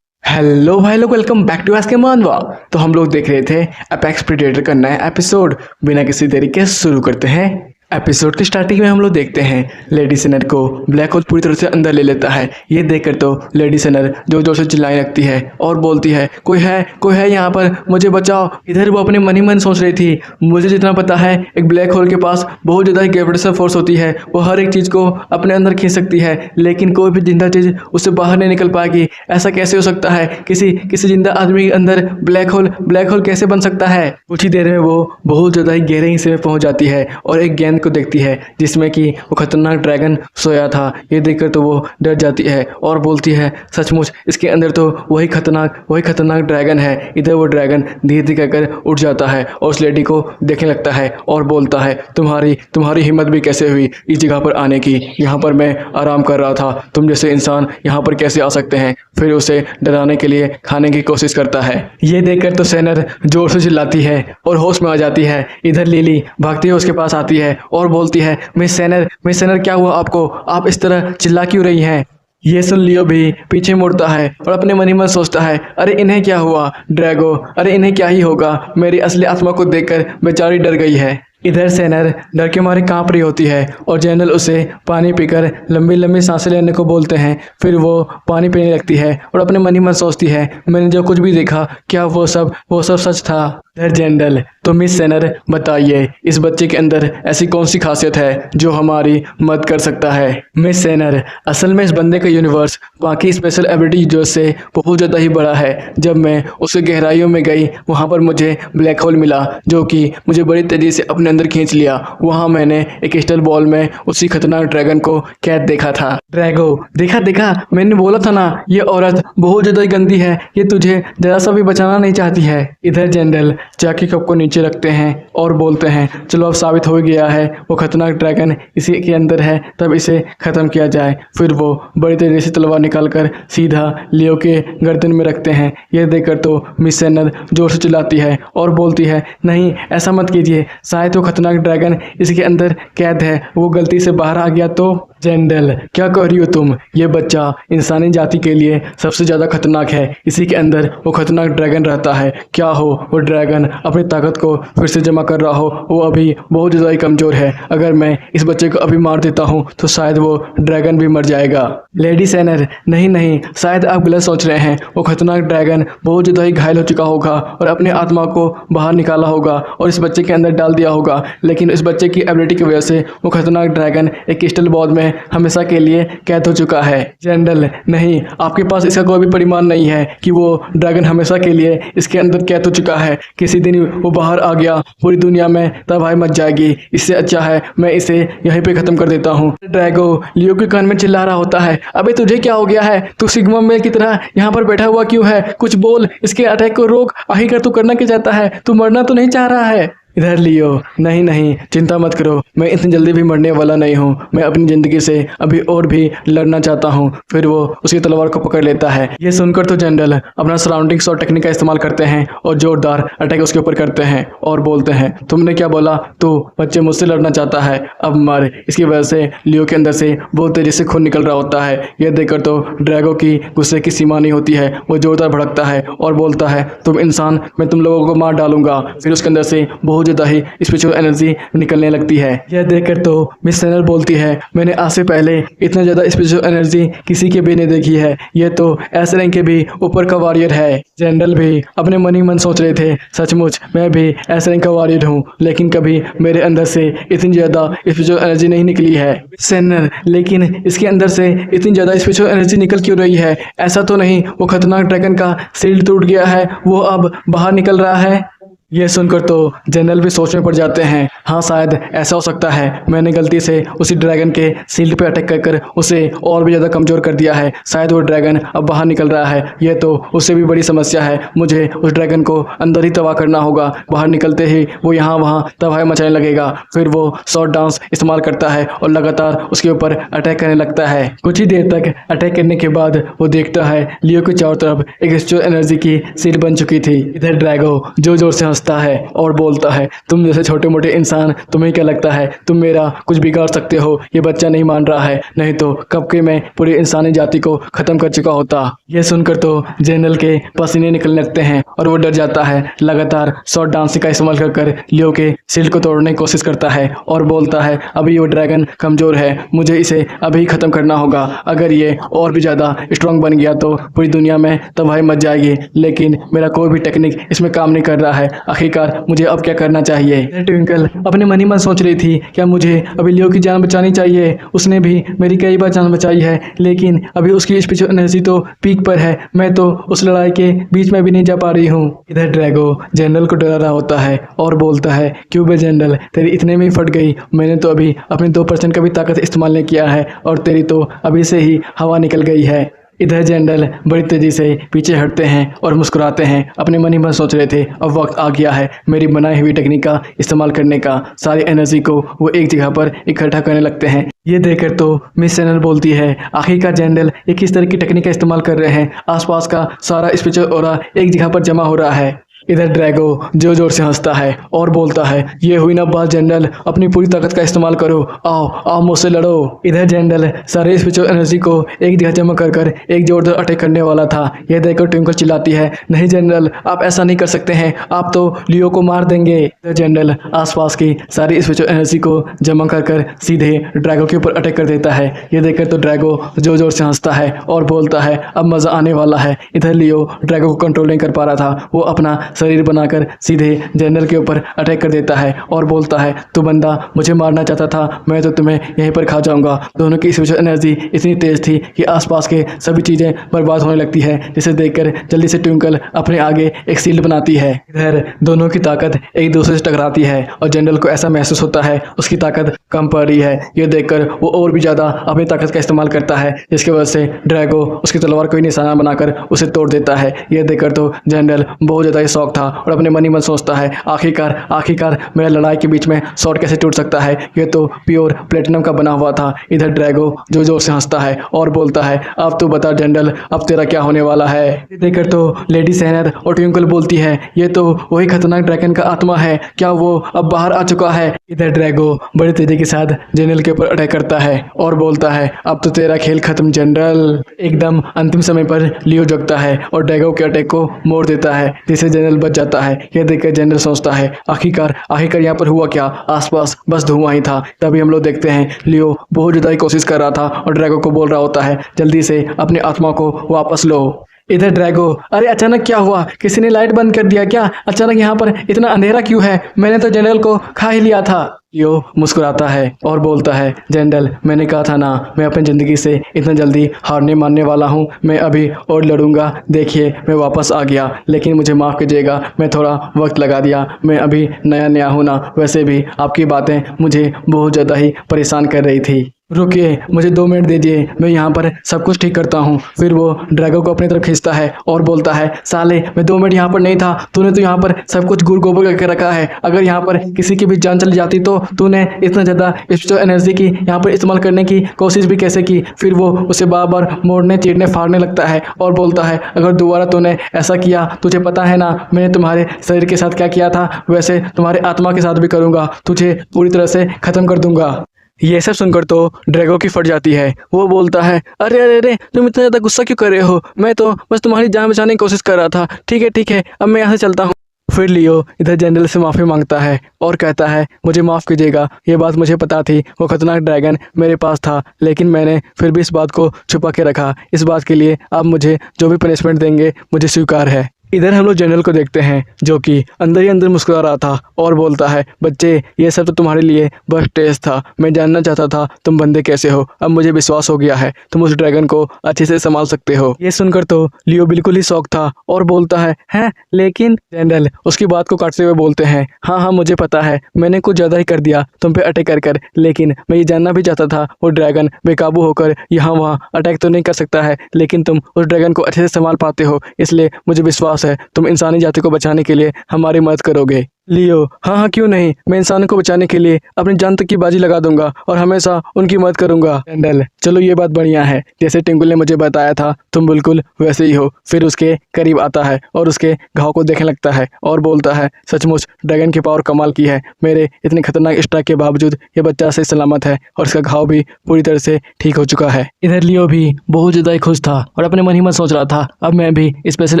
हेलो भाई लोग, वेलकम बैक टू एसके मानवा। तो हम लोग देख रहे थे एपेक्स प्रेडेटर का नया एपिसोड, बिना किसी देरी के शुरू करते हैं एपिसोड की स्टार्टिंग में हम लोग देखते हैं लेडी सेनर को ब्लैक होल पूरी तरह से अंदर ले लेता है। ये देखकर तो लेडी सेनर जोर जोर से चिल्लाने लगती है और बोलती है कोई है यहाँ पर, मुझे बचाओ। इधर वो अपने मन ही मन सोच रही थी, मुझे जितना पता है एक ब्लैक होल के पास बहुत ज़्यादा ग्रेविटेशनल फोर्स होती है, वो हर एक चीज़ को अपने अंदर खींच सकती है, लेकिन कोई भी जिंदा चीज़ उससे बाहर नहीं निकल पाएगी। ऐसा कैसे हो सकता है? किसी जिंदा आदमी के अंदर ब्लैक होल कैसे बन सकता है? कुछ ही देर में वो बहुत ज़्यादा ही गहरे हिस्से में पहुंच जाती है और एक गेंद को देखती है जिसमें कि वो खतरनाक ड्रैगन सोया था। ये देखकर तो वो डर जाती है और बोलती है सचमुच इसके अंदर तो वही खतरनाक ड्रैगन है। इधर वो ड्रैगन धीरे धीरे कर उठ जाता है और उस लेडी को देखने लगता है और बोलता है तुम्हारी हिम्मत भी कैसे हुई इस जगह पर आने की? यहाँ पर मैं आराम कर रहा था, तुम जैसे इंसान यहाँ पर कैसे आ सकते हैं? फिर उसे डराने के लिए खाने की कोशिश करता है। ये देखकर तो सेनर जोर से चिल्लाती है और होश में आ जाती है। इधर लिली भागती हुई उसके पास आती है और बोलती है मिस सेनर क्या हुआ आपको? आप इस तरह चिल्ला क्यों रही हैं? ये सुन लियो भी पीछे मुड़ता है और अपने मन ही मन सोचता है अरे इन्हें क्या हुआ? ड्रैगो, अरे इन्हें क्या ही होगा? मेरी असली आत्मा को देखकर बेचारी डर गई है। इधर सेनर डर के मारे कांप रही होती है और जनरल उसे पानी पीकर लंबी लंबी सांसें लेने को बोलते हैं। फिर वो पानी पीने लगती है और अपने मन ही मन सोचती है मैंने जो कुछ भी देखा क्या वो सब सच था? इधर जनरल तो मिस सेनर बताइए इस बच्चे के अंदर ऐसी कौन सी खासियत है जो हमारी मदद कर सकता है? मिस सेनर असल में इस बंदे का यूनिवर्स बाकी स्पेशल एबिलिटी जो से बहुत ज़्यादा ही बड़ा है। जब मैं उसके गहराइयों में गई वहाँ पर मुझे ब्लैक होल मिला जो कि मुझे बड़ी तेज़ी से अपने अंदर खींच लिया। वहाँ मैंने एक क्रिस्टल बॉल में उसी खतरनाक ड्रैगन को कैद देखा था। ड्रैगो देखा मैंने बोला था ना ये औरत बहुत ज़्यादा गंदी है, ये तुझे ज़रा सा भी बचाना नहीं चाहती है। इधर जनरल चाकी कप को नीचे रखते हैं और बोलते हैं चलो अब साबित हो गया है वो खतरनाक ड्रैगन इसी के अंदर है, तब इसे ख़त्म किया जाए। फिर वो बड़ी तेजी से तलवार निकालकर सीधा लियो के गर्दन में रखते हैं। यह देखकर तो मिस सेनर जोर से चिल्लाती है और बोलती है नहीं ऐसा मत कीजिए, शायद वो खतरनाक ड्रैगन इसके अंदर कैद है, वो गलती से बाहर आ गया तो। जनरल क्या कह रही हो तुम? ये बच्चा इंसानी जाति के लिए सबसे ज़्यादा खतरनाक है, इसी के अंदर वो खतरनाक ड्रैगन रहता है। क्या हो वो ड्रैगन अपनी ताकत को फिर से जमा कर रहा हो, वो अभी बहुत ज़्यादा ही कमज़ोर है। अगर मैं इस बच्चे को अभी मार देता हूँ तो शायद वो ड्रैगन भी मर जाएगा। लेडी सेनर नहीं शायद आप गलत सोच रहे हैं, वो खतरनाक ड्रैगन बहुत ज़्यादा ही घायल हो चुका होगा और अपने आत्मा को बाहर निकाला होगा और इस बच्चे के अंदर डाल दिया होगा, लेकिन इस बच्चे की एबिलिटी की वजह से वो खतरनाक ड्रैगन एक क्रिस्टल बॉल में हमेशा के लिए कैद हो चुका है। जनरल नहीं, आपके पास इसका कोई भी प्रमाण नहीं है कि वो ड्रैगन हमेशा के लिए इसके अंदर कैद हो चुका है। किसी दिन वो बाहर आ गया पूरी दुनिया में तबाही मच जाएगी। इससे अच्छा है मैं इसे यहीं पे खत्म कर देता हूँ। ड्रैगो लियो के कान में चिल्ला रहा होता है अबे तुझे क्या हो गया है? तू सिग्मा मेल की तरह यहाँ पर बैठा हुआ क्यों है? कुछ बोल, इसके अटैक को रोक। आखिर तू करना क्या चाहता है? तू मरना तो नहीं चाह रहा है? इधर लियो नहीं चिंता मत करो, मैं इतनी जल्दी भी मरने वाला नहीं हूँ, मैं अपनी ज़िंदगी से अभी और भी लड़ना चाहता हूँ। फिर वो उसकी तलवार को पकड़ लेता है। ये सुनकर तो जनरल अपना सराउंडिंग्स और टेक्निक का इस्तेमाल करते हैं और जोरदार अटैक उसके ऊपर करते हैं और बोलते हैं तुमने क्या बोला? तू बच्चे मुझसे लड़ना चाहता है, अब मर। इसकी वजह से लियो के अंदर से बहुत तेज़ी से खून निकल रहा होता है। यह देखकर तो ड्रैगो की गुस्से की सीमा नहीं होती है, वो जोरदार भड़कता है और बोलता है तुम इंसान, मैं तुम लोगों को मार डालूंगा। फिर उसके अंदर से बहुत ज़्यादा ही स्पिरिचुअल एनर्जी निकलने लगती है। यह देखकर तो मिस सेनर बोलती है मैंने आज से पहले इतना ज़्यादा स्पिरिचुअल एनर्जी किसी के भी नहीं देखी है, ये तो एस रैंक के भी ऊपर का वॉरियर है। जनरल भी अपने मन ही मन सोच रहे थे सचमुच मैं भी एस रैंक का वॉरियर हूँ, लेकिन कभी मेरे अंदर से इतनी ज़्यादा स्पिरिचुअल एनर्जी नहीं निकली है। सेनर लेकिन इसके अंदर से इतनी ज़्यादा स्पिरिचुअल एनर्जी निकल क्यों रही है? ऐसा तो नहीं वो खतरनाक ड्रैगन का शील्ड टूट गया है, वो अब बाहर निकल रहा है? यह सुनकर तो जनरल भी सोच में पड़ जाते हैं हाँ शायद ऐसा हो सकता है, मैंने गलती से उसी ड्रैगन के शील्ड पे अटैक कर उसे और भी ज़्यादा कमज़ोर कर दिया है। शायद वो ड्रैगन अब बाहर निकल रहा है, यह तो उससे भी बड़ी समस्या है। मुझे उस ड्रैगन को अंदर ही तबाह करना होगा, बाहर निकलते ही वो यहाँ वहाँ तबाही मचाने लगेगा। फिर वो शॉर्ट डांस इस्तेमाल करता है और लगातार उसके ऊपर अटैक करने लगता है। कुछ ही देर तक अटैक करने के बाद वो देखता है लियो के चारों तरफ एक स्पिरिचुअल एनर्जी की शील्ड बन चुकी थी। इधर ड्रैगो जोर जोर से हंसता है और बोलता है, तुम जैसे छोटे मोटे इंसान, तुम्हें क्या लगता है तुम मेरा कुछ बिगाड़ सकते हो? ये बच्चा नहीं मान रहा है, नहीं तो कब के मैं पूरी इंसानी जाति को खत्म कर चुका होता। यह सुनकर तो जनरल के पसीने निकलने लगते हैं और वो डर जाता है। लगातार शॉर्ट डांसिंग का इस्तेमाल कर लियो के शील्ड को तोड़ने की कोशिश करता है और बोलता है, अभी वो ड्रैगन कमजोर है, मुझे इसे अभी खत्म करना होगा। अगर ये और भी ज़्यादा स्ट्रांग बन गया तो पूरी दुनिया में तबाही मच जाएगी, लेकिन मेरा कोई भी टेक्निक इसमें काम नहीं कर रहा है। आखिरकार मुझे अब क्या करना चाहिए? ट्विंकल अपने मन ही मन सोच रही थी, क्या मुझे अभी लियो की जान बचानी चाहिए? उसने भी मेरी कई बार जान बचाई है, लेकिन अभी उसकी स्पिरिचुअल एनर्जी तो पीक पर है, मैं तो उस लड़ाई के बीच में भी नहीं जा पा रही हूँ। इधर ड्रैगो जनरल को डरा रहा होता है और बोलता है, क्यों बे जनरल, तेरी इतने में ही फट गई? मैंने तो अभी अपने 2% का भी ताकत इस्तेमाल नहीं किया है और तेरी तो अभी से ही हवा निकल गई है। इधर जनरल बड़ी तेजी से पीछे हटते हैं और मुस्कुराते हैं। अपने मन ही मन सोच रहे थे, अब वक्त आ गया है मेरी बनाई हुई टेक्निक का इस्तेमाल करने का। सारी एनर्जी को वो एक जगह पर इकट्ठा करने लगते हैं। ये देखकर तो मिस जनरल बोलती है, आखिरकार जनरल ये किस तरह की टेक्निक का इस्तेमाल कर रहे हैं? आसपास का सारा स्पिरिचुअल ऑरा एक जगह पर जमा हो रहा है। इधर ड्रैगो जोर जोर से हंसता है और बोलता है, ये हुई ना बात जनरल, अपनी पूरी ताकत का इस्तेमाल करो, आओ आओ मुझसे लड़ो। इधर जनरल सारे स्पिरिचुअल एनर्जी को एक जगह जमा कर एक जोरदार अटैक करने वाला था। यह देखकर ट्विंकल चिल्लाती है, नहीं जनरल, आप ऐसा नहीं कर सकते हैं, आप तो लियो को मार देंगे। इधर जनरल आसपास की सारी स्पिरिचुअल एनर्जी को जमा कर सीधे ड्रैगो के ऊपर अटैक कर देता है। यह देखकर तो ड्रैगो जोर जोर से हंसता है और बोलता है, अब मजा आने वाला है। इधर लियो ड्रैगो को कंट्रोल नहीं कर पा रहा था, वो अपना शरीर बनाकर सीधे जनरल के ऊपर अटैक कर देता है और बोलता है, तू बंदा मुझे मारना चाहता था, मैं तो तुम्हें यहीं पर खा जाऊंगा। दोनों की स्पिरिचुअल एनर्जी इतनी तेज थी कि आसपास के सभी चीजें बर्बाद होने लगती है, जिसे देखकर जल्दी से ट्विंकल अपने आगे एक शील्ड बनाती है। इधर दोनों की ताकत एक दूसरे से टकराती है और जनरल को ऐसा महसूस होता है उसकी ताकत कम पड़ रही है। यह देखकर वो और भी ज्यादा अपनी ताकत का इस्तेमाल करता है, जिसकी वजह से ड्रैगो उसकी तलवार को ही निशाना बनाकर उसे तोड़ देता है। यह देखकर तो जनरल बहुत ज्यादा शौक था और अपने मन ही मन सोचता है, आखिरकार मेरा लड़ाई के बीच में शॉर्ट कैसे टूट सकता है? ये तो प्योर प्लेटिनम का बना हुआ था। इधर ड्रैगो जोर जोर से हंसता है और बोलता है, अब तू बता जनरल, अब तेरा क्या होने वाला है? देखकर तो लेडी सेनर और ट्विंकल बोलती है, ये तो वही खतरनाक ड्रैगन का आत्मा है, क्या वो अब बाहर आ चुका है? इधर ड्रैगो बड़ी तेजी के साथ जनरल के ऊपर अटैक करता है और बोलता है, अब तो तेरा खेल खत्म जनरल। एकदम अंतिम समय पर लियो जगता है और ड्रैगो के अटैक को मोड़ देता है, जिससे जनरल बच जाता है। यह देखकर जनरल सोचता है, आखिरकार यहाँ पर हुआ क्या? आसपास बस धुआं ही था। तभी हम लोग देखते हैं लियो बहुत ज्यादा कोशिश कर रहा था और ड्रैगो को बोल रहा होता है, जल्दी से अपनी आत्मा को वापस लो। इधर ड्रैगो, अरे अचानक क्या हुआ? किसी ने लाइट बंद कर दिया क्या? अचानक यहाँ पर इतना अंधेरा क्यों है? मैंने तो जनरल को खा ही लिया था। लियो मुस्कुराता है और बोलता है, जनरल मैंने कहा था ना, मैं अपनी ज़िंदगी से इतना जल्दी हार नहीं मानने वाला हूँ, मैं अभी और लड़ूंगा। देखिए मैं वापस आ गया, लेकिन मुझे माफ़ कीजिएगा, मैं थोड़ा वक्त लगा दिया, मैं अभी नया हूँ ना, वैसे भी आपकी बातें मुझे बहुत ज़्यादा ही परेशान कर रही थी। रुकिए, मुझे 2 मिनट दीजिए, मैं यहाँ पर सब कुछ ठीक करता हूँ। फिर वो ड्रैगो को अपनी तरफ खींचता है और बोलता है, साले मैं 2 मिनट यहाँ पर नहीं था, तूने तो यहाँ पर सब कुछ गुड़ गोबर करके रखा है। अगर यहाँ पर किसी की भी जान चली जाती तो तूने इतना ज़्यादा स्पिरिचुअल एनर्जी की यहाँ पर इस्तेमाल करने की कोशिश भी कैसे की? फिर वो उसे बार बार मोड़ने चीरने फाड़ने लगता है और बोलता है, अगर दोबारा तूने ऐसा किया, तुझे पता है ना मैंने तुम्हारे शरीर के साथ क्या किया था, वैसे तुम्हारे आत्मा के साथ भी करूँगा, तुझे पूरी तरह से ख़त्म कर दूंगा। ये सब सुनकर तो ड्रैगो की फट जाती है। वो बोलता है, अरे अरे अरे, तुम इतना ज़्यादा गुस्सा क्यों कर रहे हो? मैं तो बस तुम्हारी जान बचाने की कोशिश कर रहा था। ठीक है, अब मैं यहाँ से चलता हूँ। फिर लियो इधर जनरल से माफ़ी मांगता है और कहता है, मुझे माफ़ कीजिएगा, ये बात मुझे पता थी, वो खतरनाक ड्रैगन मेरे पास था, लेकिन मैंने फिर भी इस बात को छुपा के रखा। इस बात के लिए आप मुझे जो भी पनिशमेंट देंगे मुझे स्वीकार है। इधर हम लोग जनरल को देखते हैं जो कि अंदर ही अंदर मुस्कुरा रहा था और बोलता है, बच्चे ये सब तो तुम्हारे लिए बस टेस्ट था, मैं जानना चाहता था तुम बंदे कैसे हो, अब मुझे विश्वास हो गया है तुम उस ड्रैगन को अच्छे से संभाल सकते हो। ये सुनकर तो लियो बिल्कुल ही शौक था और बोलता है, हैं लेकिन? जनरल उसकी बात को काटते हुए बोलते हैं, हाँ मुझे पता है, मैंने कुछ ज़्यादा ही कर दिया तुम पे अटैक कर, लेकिन मैं ये जानना भी चाहता था वो ड्रैगन बेकाबू होकर यहाँ वहाँ अटैक तो नहीं कर सकता है, लेकिन तुम उस ड्रैगन को अच्छे से संभाल पाते हो, इसलिए मुझे विश्वास है तुम इंसानी जाति को बचाने के लिए हमारी मदद करोगे। लियो, हाँ हाँ क्यों नहीं, मैं इंसानों को बचाने के लिए अपनी जान तक की बाजी लगा दूंगा और हमेशा उनकी मदद करूंगा। जेंडल, चलो ये बात बढ़िया है, जैसे टिंकुल ने मुझे बताया था तुम बिल्कुल वैसे ही हो। फिर उसके करीब आता है और उसके घाव को देखने लगता है और बोलता है, सचमुच ड्रैगन की पावर कमाल की है, मेरे इतने खतरनाक स्ट्राइक के बावजूद ये बच्चा सही सलामत है और इसका घाव भी पूरी तरह से ठीक हो चुका है। इधर लियो भी बहुत ज्यादा खुश था और अपने मन ही मन सोच रहा था, अब मैं भी स्पेशल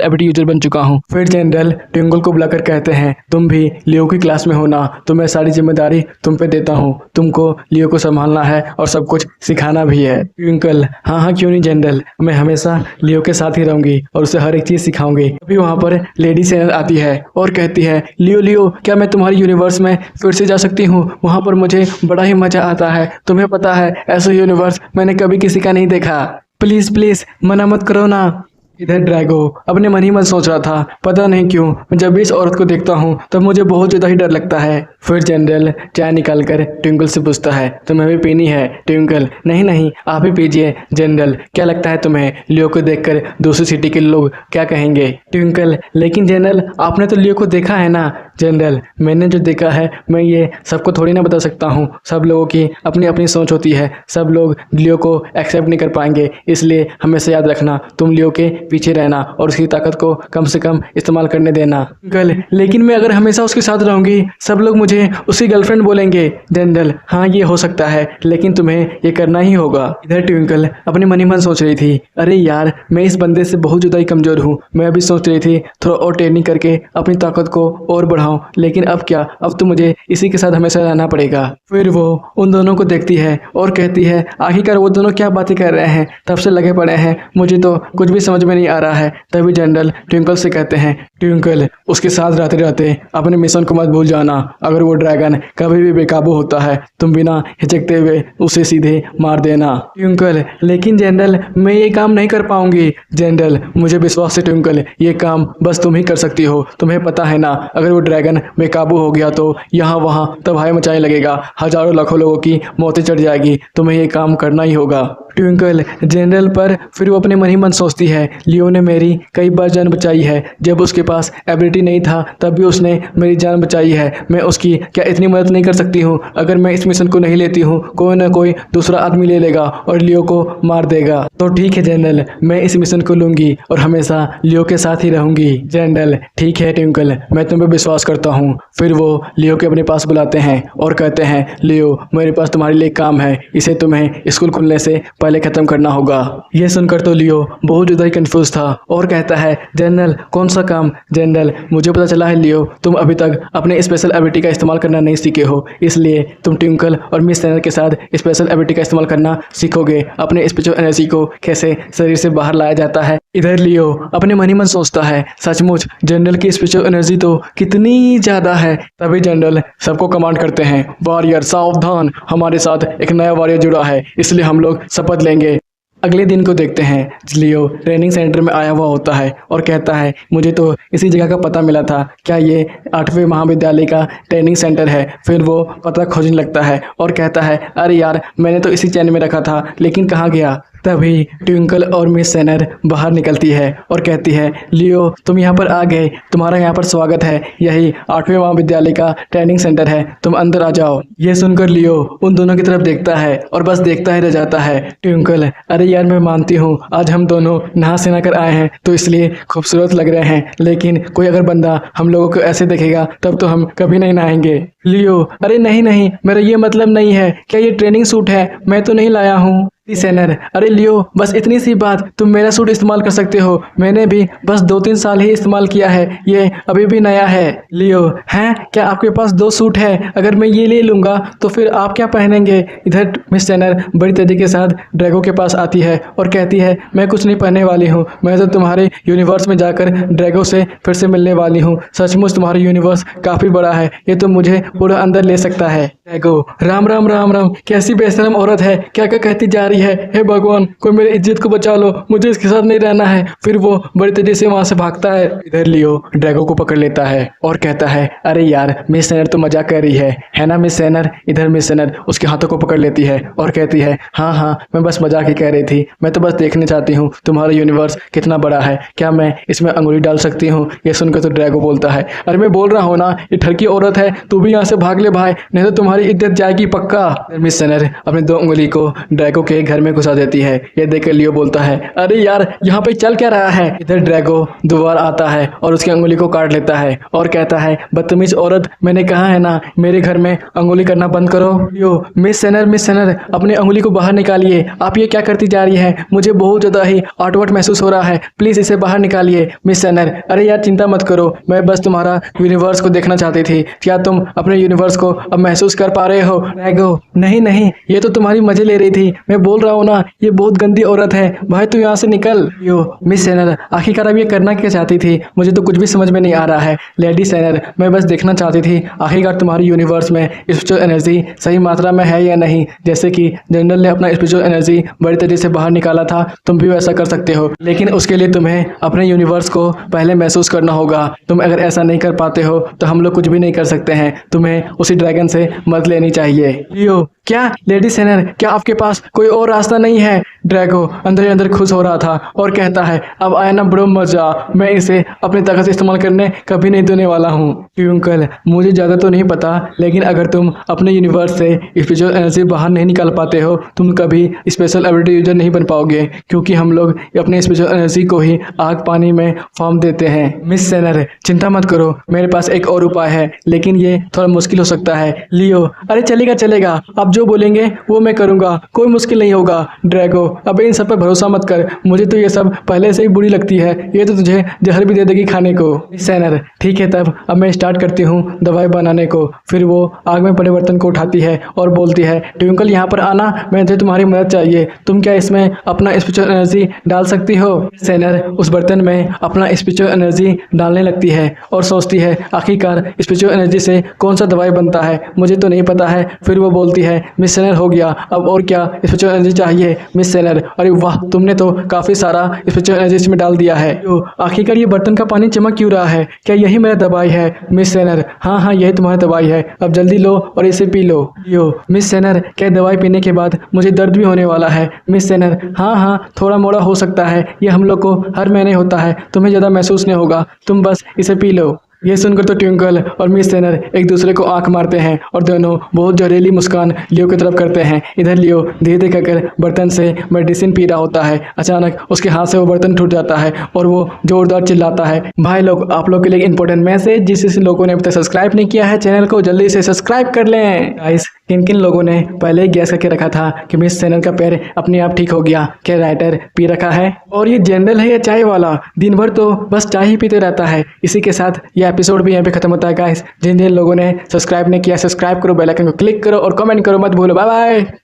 एबिलिटी यूजर बन चुका हूँ। फिर जेंडल टिंकुल को बुलाकर कहते हैं, तुम भी लियो की क्लास में होना, तो मैं सारी जिम्मेदारी तुम पे देता हूँ, तुमको लियो को संभालना है और सब कुछ सिखाना भी है। ट्विंकल, हाँ हाँ क्यों नहीं जेंडल, मैं हमेशा लियो के साथ ही रहूंगी और उसे हर एक चीज सिखाऊंगी। अभी वहाँ पर लेडी सेनर आती है और कहती है, लियो लियो क्या मैं तुम्हारी यूनिवर्स में फिर से जा सकती हूँ? वहाँ पर मुझे बड़ा ही मजा आता है, तुम्हें पता है ऐसा यूनिवर्स मैंने कभी किसी का नहीं देखा, प्लीज प्लीज मना मत करो ना। इधर ड्रैगो अपने मन ही मन सोच रहा था, पता नहीं क्यों मैं जब भी इस औरत को देखता हूँ तब मुझे बहुत ज़्यादा ही डर लगता है। फिर जनरल चाय निकाल कर ट्विंकल से पूछता है, तुम्हें भी पीनी है? ट्विंकल, नहीं नहीं आप ही पीजिए। जनरल, क्या लगता है तुम्हें लियो को देखकर दूसरी सिटी के लोग क्या कहेंगे? ट्विंकल, लेकिन जनरल आपने तो लियो को देखा है ना। जनरल, मैंने जो देखा है मैं ये सबको थोड़ी ना बता सकता हूँ, सब लोगों की अपनी अपनी सोच होती है, सब लोग लियो को एक्सेप्ट नहीं कर पाएंगे, इसलिए हमेशा याद रखना तुम लियो के पीछे रहना और उसकी ताकत को कम से कम इस्तेमाल करने देना। गल, लेकिन मैं अगर हमेशा उसके साथ रहूंगी सब लोग मुझे उसकी गर्लफ्रेंड बोलेंगे। जनरल, हाँ ये हो सकता है लेकिन तुम्हें ये करना ही होगा। इधर ट्विंकल अपने मन ही मन सोच रही थी, अरे यार मैं इस बंदे से बहुत ज़्यादा ही कमज़ोर हूँ, मैं अभी सोच रही थी थोड़ा और ट्रेनिंग करके अपनी ताकत को और बढ़ाऊँ, लेकिन अब क्या, अब तो मुझे इसी के साथ हमेशा रहना पड़ेगा। फिर वो उन दोनों को देखती है और कहती है, आखिरकार वो दोनों क्या बातें कर रहे हैं, तब से लगे पड़े हैं, मुझे तो कुछ भी समझ में नहीं आ रहा है। तभी जनरल ट्विंकल से कहते हैं, ट्विंकल उसके साथ रहते रहते अपने मिशन को मत भूल जाना, अगर वो ड्रैगन कभी भी बेकाबू होता है तुम बिना हिचकते हुए उसे सीधे मार देना। ट्विंकल, लेकिन जनरल मैं ये काम नहीं कर पाऊंगी। जनरल, मुझे विश्वास है ट्विंकल, ये काम बस तुम ही कर सकती हो, तुम्हें पता है ना अगर वो ड्रैगन बेकाबू हो गया तो यहाँ वहाँ तबाही मचाने लगेगा, हजारों लाखों लोगों की मौतें चढ़ जाएगी, तुम्हें ये काम करना ही होगा। ट्विंकल, जनरल पर फिर वो अपने मन ही मन सोचती है, लियो ने मेरी कई बार जान बचाई है, जब उसके पास एबिलिटी नहीं था तब भी उसने मेरी जान बचाई है, मैं उसकी क्या इतनी मदद नहीं कर सकती हूँ? अगर मैं इस मिशन को नहीं लेती हूँ कोई ना कोई दूसरा आदमी ले लेगा और लियो को मार देगा। तो ठीक है जनरल, मैं इस मिशन को लूंगी और हमेशा लियो के साथ ही रहूंगी। जनरल, ठीक है ट्विंकल, मैं तुम पे विश्वास करता हूँ। फिर वो लियो के अपने पास बुलाते हैं और कहते हैं, लियो मेरे पास तुम्हारे लिए काम है, इसे तुम्हें स्कूल खुलने से पहले खत्म करना होगा। यह सुनकर तो लियो बहुत ज़्यादा ही कंफ्यूज था और कहता है, जनरल कौन सा काम? जनरल, मुझे पता चला है लियो तुम अभी तक अपने स्पेशल एबिलिटी का इस्तेमाल करना नहीं सीखे हो, इसलिए तुम ट्विंकल और मिस सेनर के साथ स्पेशल एबिलिटी का इस्तेमाल करना सीखोगे, अपने स्पेशल एनर्जी को कैसे शरीर से बाहर लाया जाता है। इधर लियो अपने मन ही मन सोचता है, सचमुच जनरल की स्पेशल एनर्जी तो कितनी ज़्यादा है। तभी जनरल सबको कमांड करते हैं, वॉरियर सावधान, हमारे साथ एक नया वॉरियर जुड़ा है, इसलिए हम लोग शपथ लेंगे। अगले दिन को देखते हैं, लियो ट्रेनिंग सेंटर में आया हुआ होता है और कहता है, मुझे तो इसी जगह का पता मिला था, क्या ये 8वें महाविद्यालय का ट्रेनिंग सेंटर है? फिर वो पता खोजने लगता है और कहता है, अरे यार मैंने तो इसी चैन में रखा था, लेकिन कहाँ गया? तभी ट्विंकल और मिस सेनर बाहर निकलती है और कहती है, लियो तुम यहाँ पर आ गए, तुम्हारा यहाँ पर स्वागत है, यही 8वें महाविद्यालय का ट्रेनिंग सेंटर है, तुम अंदर आ जाओ। ये सुनकर लियो उन दोनों की तरफ देखता है और बस देखता ही रह जाता है। ट्विंकल, अरे यार मैं मानती हूँ आज हम दोनों नहा सुना कर आए हैं तो इसलिए खूबसूरत लग रहे हैं, लेकिन कोई अगर बंदा हम लोगों को ऐसे देखेगा तब तो हम कभी नहीं नहाएंगे। लियो, अरे नहीं नहीं मेरा ये मतलब नहीं है, क्या ये ट्रेनिंग सूट है? मैं तो नहीं लाया हूँ। सेनर, अरे लियो बस इतनी सी बात, तुम मेरा सूट इस्तेमाल कर सकते हो, मैंने भी बस 2-3 साल ही इस्तेमाल किया है, ये अभी भी नया है। लियो, हैं क्या आपके पास 2 सूट है? अगर मैं ये ले लूँगा तो फिर आप क्या पहनेंगे? इधर मिस सेनर बड़ी तेजी के साथ ड्रैगो के पास आती है और कहती है, मैं कुछ नहीं पहनने वाली हूँ, मैं तो तुम्हारे यूनिवर्स में जाकर ड्रैगो से फिर से मिलने वाली हूँ, सचमुच तुम्हारा यूनिवर्स काफ़ी बड़ा है, ये तो मुझे पूरा अंदर ले सकता है। ड्रैगो, राम राम राम राम, कैसी बेशरम औरत है, क्या क्या कहती जा रही है, हे भगवान कोई मेरी इज्जत को बचा लो, मुझे इसके साथ नहीं रहना है। फिर वो बड़ी तेजी से वहाँ से भागता है। इधर लियो ड्रैगो को पकड़ लेता है और कहता है, अरे यार मिस सेनर तो मजाक कर रही है ना मिस सेनर। इधर मिस सेनर उसके हाथों को पकड़ लेती है और कहती है, हाँ हाँ मैं बस मजाक ही कह रही थी, मैं तो बस देखने चाहती हूँ तुम्हारा यूनिवर्स कितना बड़ा है, क्या मैं इसमें अंगुली डाल सकती हूँ। ये सुनकर तो ड्रैगो बोलता है, अरे मैं बोल रहा हूँ ना ये ठरकी औरत है, तू भी यहाँ से भाग ले भाई, नहीं तो तुम्हारी इज्जत जाएगी पक्का। मिस सेनर अपनी 2 उंगली को ड्रैगो के घर में घुसा देती है। ये देखकर लियो बोलता है, अरे यार यहाँ पे चल क्या रहा है। इधर ड्रैगो दोबारा आता है और उसकी अंगुली को काट लेता है और कहता है, बदतमीज औरत, मैंने कहा है ना मेरे घर में अंगुली करना बंद करो। यो मिस सेनर अपनी अंगुली को बाहर निकालिए, आप ये क्या करती जा रही है, मुझे बहुत ज़्यादा ही आउटवर्ड महसूस हो रहा है, प्लीज़ इसे बाहर निकालिए। मिस सेनर, अरे यार चिंता मत करो, मैं बस तुम्हारा यूनिवर्स को देखना चाहती थी, क्या तुम अपने यूनिवर्स को अब महसूस कर पा रहे हो। ड्रैगो, नहीं ये तो तुम्हारी मजे ले रही थी, मैं बोल रहा हूँ ना ये बहुत गंदी औरत है भाई, तू यहाँ से निकल। यो मिस सेनर, आखिरकार अब ये करना क्या चाहती थी, मुझे तो कुछ भी समझ में नहीं आ रहा है। लेडी सेनर, मैं बस देखना चाहती थी आखिरकार तुम्हारी यूनिवर्स में स्पिरिचुअल एनर्जी सही मात्रा में है या नहीं। जैसे कि जनरल ने अपना स्पिरिचुअल एनर्जी बड़ी तेजी से बाहर निकाला था, तुम भी वैसा कर सकते हो, लेकिन उसके लिए तुम्हें अपने यूनिवर्स को पहले महसूस करना होगा। तुम अगर ऐसा नहीं कर पाते हो तो हम लोग कुछ भी नहीं कर सकते हैं, तुम्हें उसी ड्रैगन से मदद लेनी चाहिए। लियो, क्या लेडी सेनर, क्या आपके पास कोई और रास्ता नहीं है। ड्रैगो अंदर ही अंदर खुश हो रहा था और कहता है, अब आया ना बड़ो मजा, मैं इसे अपनी ताकत से इस्तेमाल करने कभी नहीं देने वाला हूँ। ट्विंकल, मुझे ज़्यादा तो नहीं पता, लेकिन अगर तुम अपने यूनिवर्स से स्पेशल एनर्जी बाहर नहीं निकाल पाते हो तुम कभी स्पेशल एबिलिटी यूजर नहीं बन पाओगे, क्योंकि हम लोग अपने स्पेशल एनर्जी को ही आग पानी में फॉर्म देते हैं। मिस सेनर, चिंता मत करो, मेरे पास एक और उपाय है, लेकिन ये थोड़ा मुश्किल हो सकता है। लियो, अरे चलेगा, आप जो बोलेंगे वो मैं करूँगा, कोई मुश्किल नहीं होगा। ड्रैगो, अब इन सब पर भरोसा मत कर, मुझे तो ये सब पहले से ही बुरी लगती है, ये तो तुझे जहर भी दे देगी खाने को। मिस सेनर, ठीक है तब अब मैं स्टार्ट करती हूँ दवाई बनाने को। फिर वो आग में पड़े बर्तन को उठाती है और बोलती है, ट्विंकल यहाँ पर आना, मुझे तुम्हारी मदद चाहिए, तुम क्या इसमें अपना स्पिरिचुअल एनर्जी डाल सकती हो। सेनर उस बर्तन में अपना स्पिरिचुअल एनर्जी डालने लगती है और सोचती है आखिरकार स्पिरिचुअल एनर्जी से कौन सा दवाई बनता है, मुझे तो नहीं पता है। फिर वो बोलती है, मिस सेनर हो गया, अब और क्या स्पिरिचुअल एनर्जी चाहिए। मिस सेनर, अरे वाह, तुमने तो काफ़ी सारा स्पिरिचुअल एनर्जी इसमें डाल दिया है। तो आखिरकार ये बर्तन का पानी चमक क्यों रहा है, क्या यही मेरा दवाई है। मिस सेनर, हाँ यही तुम्हारी दवाई है, अब जल्दी लो और इसे पी लो। यो मिस सेनर, क्या दवाई पीने के बाद मुझे दर्द भी होने वाला है। मिस सेनर, हाँ थोड़ा मोड़ा हो सकता है, ये हम लोग को हर महीने होता है, तुम्हें ज़्यादा महसूस नहीं होगा, तुम बस इसे पी लो। ये सुनकर तो ट्विंकल और मिस सेनर एक दूसरे को आंख मारते हैं और दोनों बहुत जहरीली मुस्कान लियो की तरफ करते हैं। इधर लियो धीरे धीरे कर बर्तन से मेडिसिन पी रहा होता है, अचानक उसके हाथ से वो बर्तन टूट जाता है और वो जोरदार चिल्लाता है। भाई लोग, आप लोग के लिए इंपॉर्टेंट मैसेज, जिस लोगों ने अभी तक सब्सक्राइब नहीं किया है चैनल को, जल्दी से सब्सक्राइब कर लें। गाइस, किन लोगों ने पहले ही गैस करके रखा था कि मिस सेनर का पैर अपने आप ठीक हो गया, क्या राइटर पी रखा है? और ये जनरल है या चाय वाला, दिन भर तो बस चाय ही पीते रहता है। इसी के साथ ये एपिसोड भी यहाँ पे खत्म होता है गाइस। जिन लोगों ने सब्सक्राइब नहीं किया, सब्सक्राइब करो, बेल आइकन को क्लिक करो और कमेंट करो मत भूलो। Bye bye.